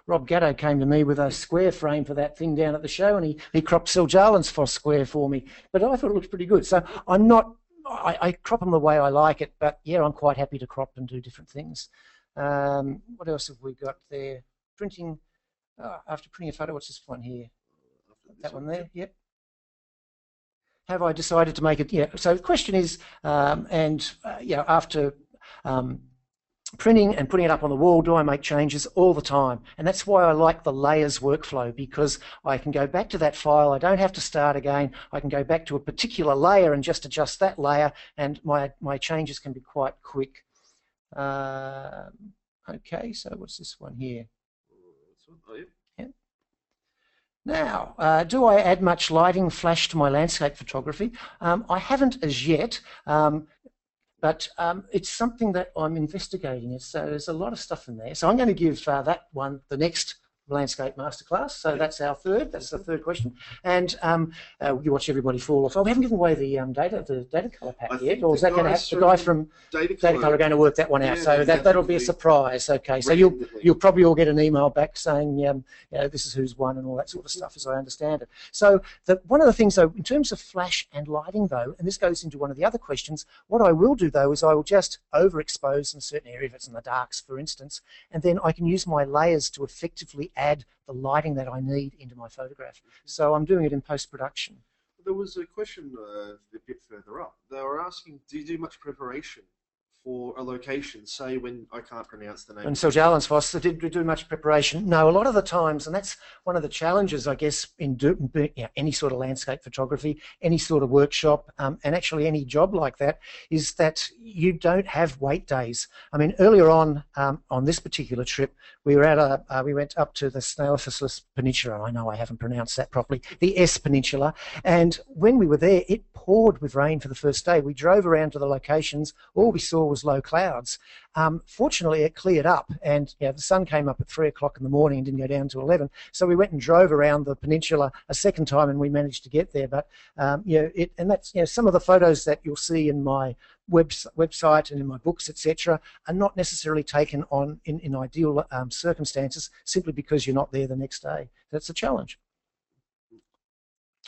Rob Gatto came to me with a square frame for that thing down at the show, and he cropped Seljalandsfoss square for me. But I thought it looked pretty good. So I crop them the way I like it, but yeah, I'm quite happy to crop and do different things. What else have we got there? Printing, after printing a photo, what's this one here? That one there, yep. Have I decided to make it? Yeah, so the question is, after printing and putting it up on the wall, do I make changes all the time? And that's why I like the layers workflow, because I can go back to that file. I don't have to start again. I can go back to a particular layer and just adjust that layer, and my changes can be quite quick. Okay, so what's this one here? Yeah. Now, do I add much lighting flash to my landscape photography? I haven't as yet. But it's something that I'm investigating. So there's a lot of stuff in there. So I'm going to give that one the next landscape masterclass. So that's our third. That's the third question. And you watch everybody fall off. Oh, we haven't given away the Datacolor pack yet, or is that going to have the guy from Datacolor going to work that one out? Yeah, so that'll be a surprise. Okay, so you'll probably all get an email back saying, this is who's won and all that sort of stuff, as I understand it. So one of the things, though, in terms of flash and lighting, though, and this goes into one of the other questions, what I will do, though, is I will just overexpose in a certain area, if it's in the darks, for instance, and then I can use my layers to effectively add the lighting that I need into my photograph. So I'm doing it in post-production.
There was a question a bit further up. They were asking, do you do much preparation for a location, say when I can't pronounce the name?
And Seljalandsfoss, did we do much preparation? No, a lot of the times, and that's one of the challenges, I guess, in any sort of landscape photography, any sort of workshop, and actually any job like that, is that you don't have wait days. I mean, earlier on this particular trip, we were we went up to the Seljalandsfoss Peninsula. I know I haven't pronounced that properly, the S Peninsula, and when we were there, it poured with rain for the first day. We drove around to the locations. All we saw was low clouds. Fortunately, it cleared up, and the sun came up at 3 o'clock in the morning and didn't go down to 11. So we went and drove around the peninsula a second time, and we managed to get there. But and that's some of the photos that you'll see in my website and in my books, etc., are not necessarily taken on in ideal circumstances, simply because you're not there the next day. That's a challenge.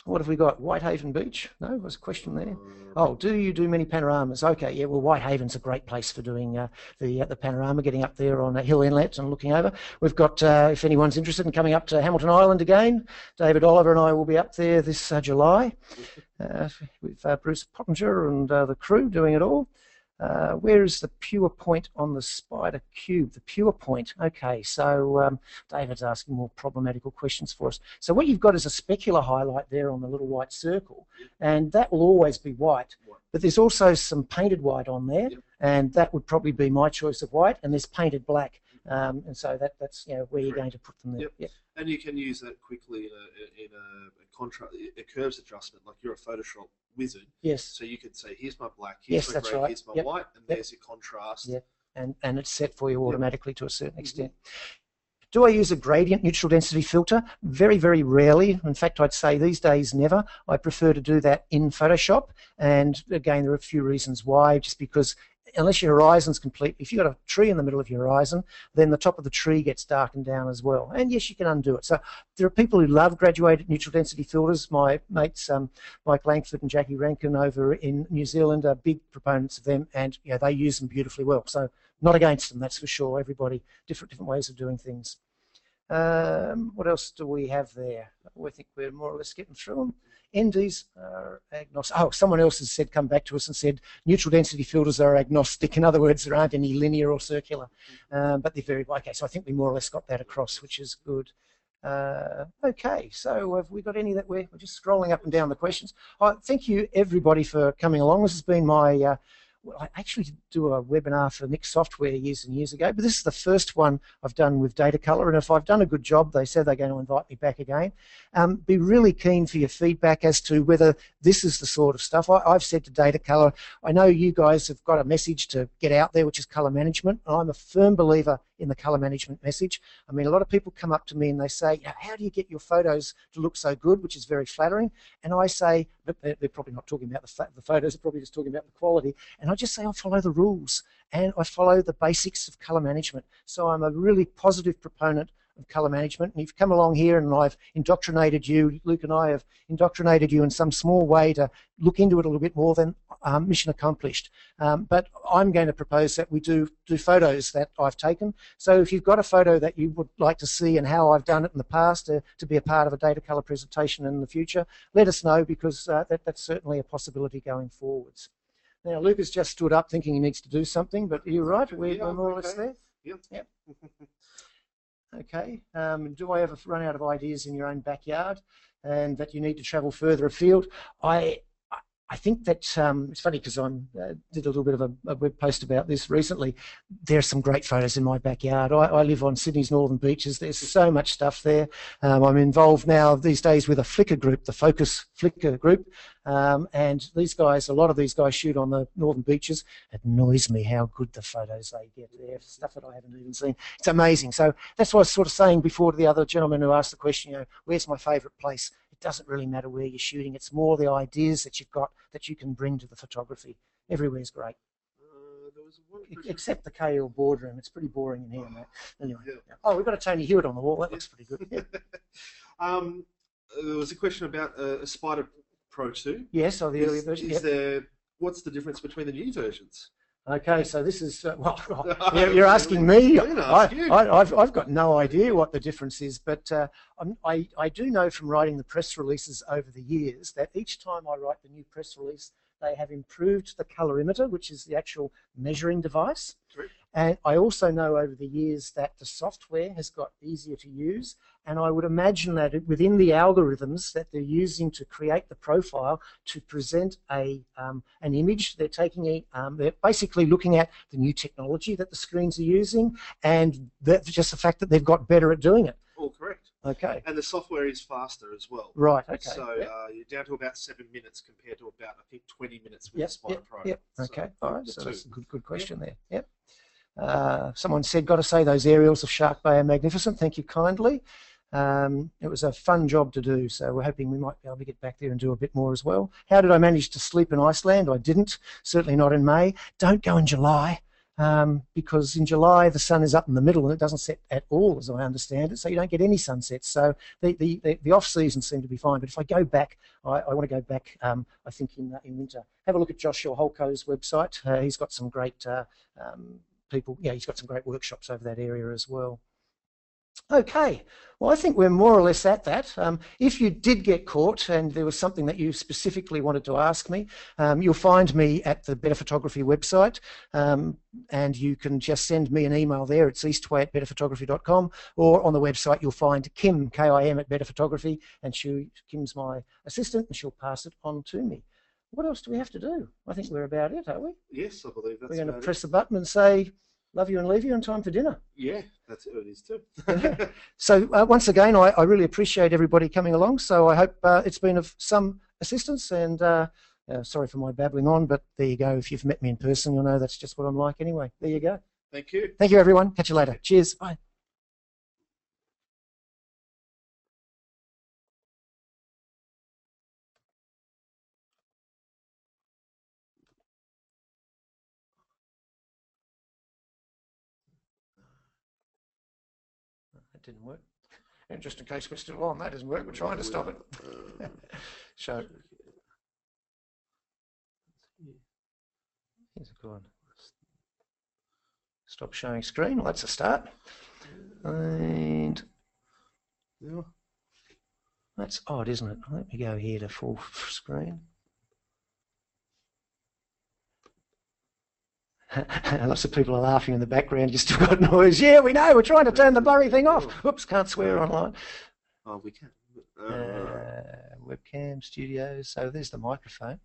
What have we got? Whitehaven Beach? No, there was a question there. Oh, do you do many panoramas? Okay, yeah, well, Whitehaven's a great place for doing the panorama, getting up there on Hill Inlet and looking over. We've got, if anyone's interested in coming up to Hamilton Island again, David Oliver and I will be up there this July with Bruce Pottinger and the crew doing it all. Where is the pure point on the Spyder cube? The pure point. Okay, so David's asking more problematical questions for us. So what you've got is a specular highlight there on the little white circle, and that will always be white. But there's also some painted white on there, and that would probably be my choice of white, and there's painted black. And so that's where you're going to put them there. Yep.
And you can use that quickly in a contrast, a curves adjustment, like you're a Photoshop wizard.
Yes.
So you could say, here's my black, here's my grey, here's my white, and there's your contrast.
Yeah, and it's set for you automatically to a certain extent. Do I use a gradient neutral density filter? Very, very rarely. In fact, I'd say these days never. I prefer to do that in Photoshop. And again, there are a few reasons why. Just because unless your horizon's completely, if you've got a tree in the middle of your horizon, then the top of the tree gets darkened down as well. And yes, you can undo it. So there are people who love graduated neutral density filters. My mates, Mike Langford and Jackie Rankin over in New Zealand, are big proponents of them, and they use them beautifully well. So not against them, that's for sure. Everybody, different ways of doing things. What else do we have there? I think we're more or less getting through them. NDs are agnostic. Oh, someone else has said, come back to us and said, neutral density filters are agnostic. In other words, there aren't any linear or circular, but they're very, okay, so I think we more or less got that across, which is good. Okay, so have we got any that we're just scrolling up and down the questions? Thank you, everybody, for coming along. This has been my I actually did do a webinar for Nick Software years and years ago, but this is the first one I've done with Datacolor, and if I've done a good job, they said they're going to invite me back again. Be really keen for your feedback as to whether this is the sort of stuff. I've said to Datacolor, I know you guys have got a message to get out there, which is colour management, and I'm a firm believer in the colour management message. I mean, a lot of people come up to me and they say, how do you get your photos to look so good, which is very flattering, and I say, but they're probably not talking about the photos, they're probably just talking about the quality, and I just say I follow the rules and I follow the basics of colour management. So I'm a really positive proponent of colour management, and you've come along here and I've indoctrinated you, Luke and I have indoctrinated you in some small way to look into it a little bit more, than mission accomplished. But I'm going to propose that we do photos that I've taken. So if you've got a photo that you would like to see and how I've done it in the past to be a part of a Datacolor presentation in the future, let us know, because that's certainly a possibility going forwards. Now, Luke has just stood up thinking he needs to do something, but you're right, we're more or less there. Yep. Okay. Do I ever run out of ideas in your own backyard and that you need to travel further afield? I think that it's funny because I did a little bit of a web post about this recently. There's some great photos in my backyard. I live on Sydney's northern beaches. There's so much stuff there. I'm involved now these days with a Flickr group, the Focus Flickr group, and these guys, a lot of these guys shoot on the northern beaches. It annoys me how good the photos they get there, stuff that I haven't even seen. It's amazing. So that's what I was sort of saying before to the other gentleman who asked the question, where's my favourite place? It doesn't really matter where you're shooting. It's more the ideas that you've got that you can bring to the photography. Everywhere's great.
There was one
except the KL boardroom. It's pretty boring in here, mate. Anyway. Yeah. Oh, we've got a Tony Hewitt on the wall. That looks pretty good. Yeah.
There was a question about a Spyder Pro 2.
Yes, or the earlier version.
What's the difference between the new versions?
Okay, so this is, you're asking me. I've got no idea what the difference is, but I do know from writing the press releases over the years that each time I write the new press release, they have improved the colorimeter, which is the actual measuring device.
Correct.
And I also know over the years that the software has got easier to use, and I would imagine that within the algorithms that they're using to create the profile to present an image, they're they're basically looking at the new technology that the screens are using, and just the fact that they've got better at doing it.
All correct.
Okay.
And the software is faster as well.
Right, okay.
So you're down to about 7 minutes compared to about, I think, 20 minutes with the Spyder Pro.
Yep, okay. All right, so that's a good question there. Yep. Someone said, got to say, those aerials of Shark Bay are magnificent. Thank you kindly. It was a fun job to do, so we're hoping we might be able to get back there and do a bit more as well. How did I manage to sleep in Iceland? I didn't, certainly not in May. Don't go in July. Because in July the sun is up in the middle and it doesn't set at all, as I understand it, so you don't get any sunsets. So the off season seemed to be fine. But if I go back, I want to go back. I think in winter. Have a look at Joshua Holko's website. He's got some great people. Yeah, he's got some great workshops over that area as well. Okay, well, I think we're more or less at that. If you did get caught and there was something that you specifically wanted to ask me, you'll find me at the Better Photography website, and you can just send me an email there. It's eastway@betterphotography.com, or on the website you'll find Kim, K-I-M, at Better Photography, and Kim's my assistant, and she'll pass it on to me. What else do we have to do? I think we're about it, are we?
Yes, I believe that's
We're going to press the button and say, love you and leave you, and time for dinner.
Yeah, that's it is too.
So once again, I really appreciate everybody coming along. So I hope it's been of some assistance, and sorry for my babbling on, but there you go. If you've met me in person, you'll know that's just what I'm like anyway. There you go.
Thank you.
Thank you, everyone. Catch you later. Cheers. Bye. That didn't work. And just in case we're still on, that doesn't work. We're trying to stop it. So, here's a good one. Stop showing screen. Well, that's a start. And that's odd, isn't it? Let me go here to full screen. Lots of people are laughing in the background. You still got noise. Yeah, we know. We're trying to turn the blurry thing off. Whoops, can't swear online.
Oh, we can.
Webcam, studios. So there's the microphone.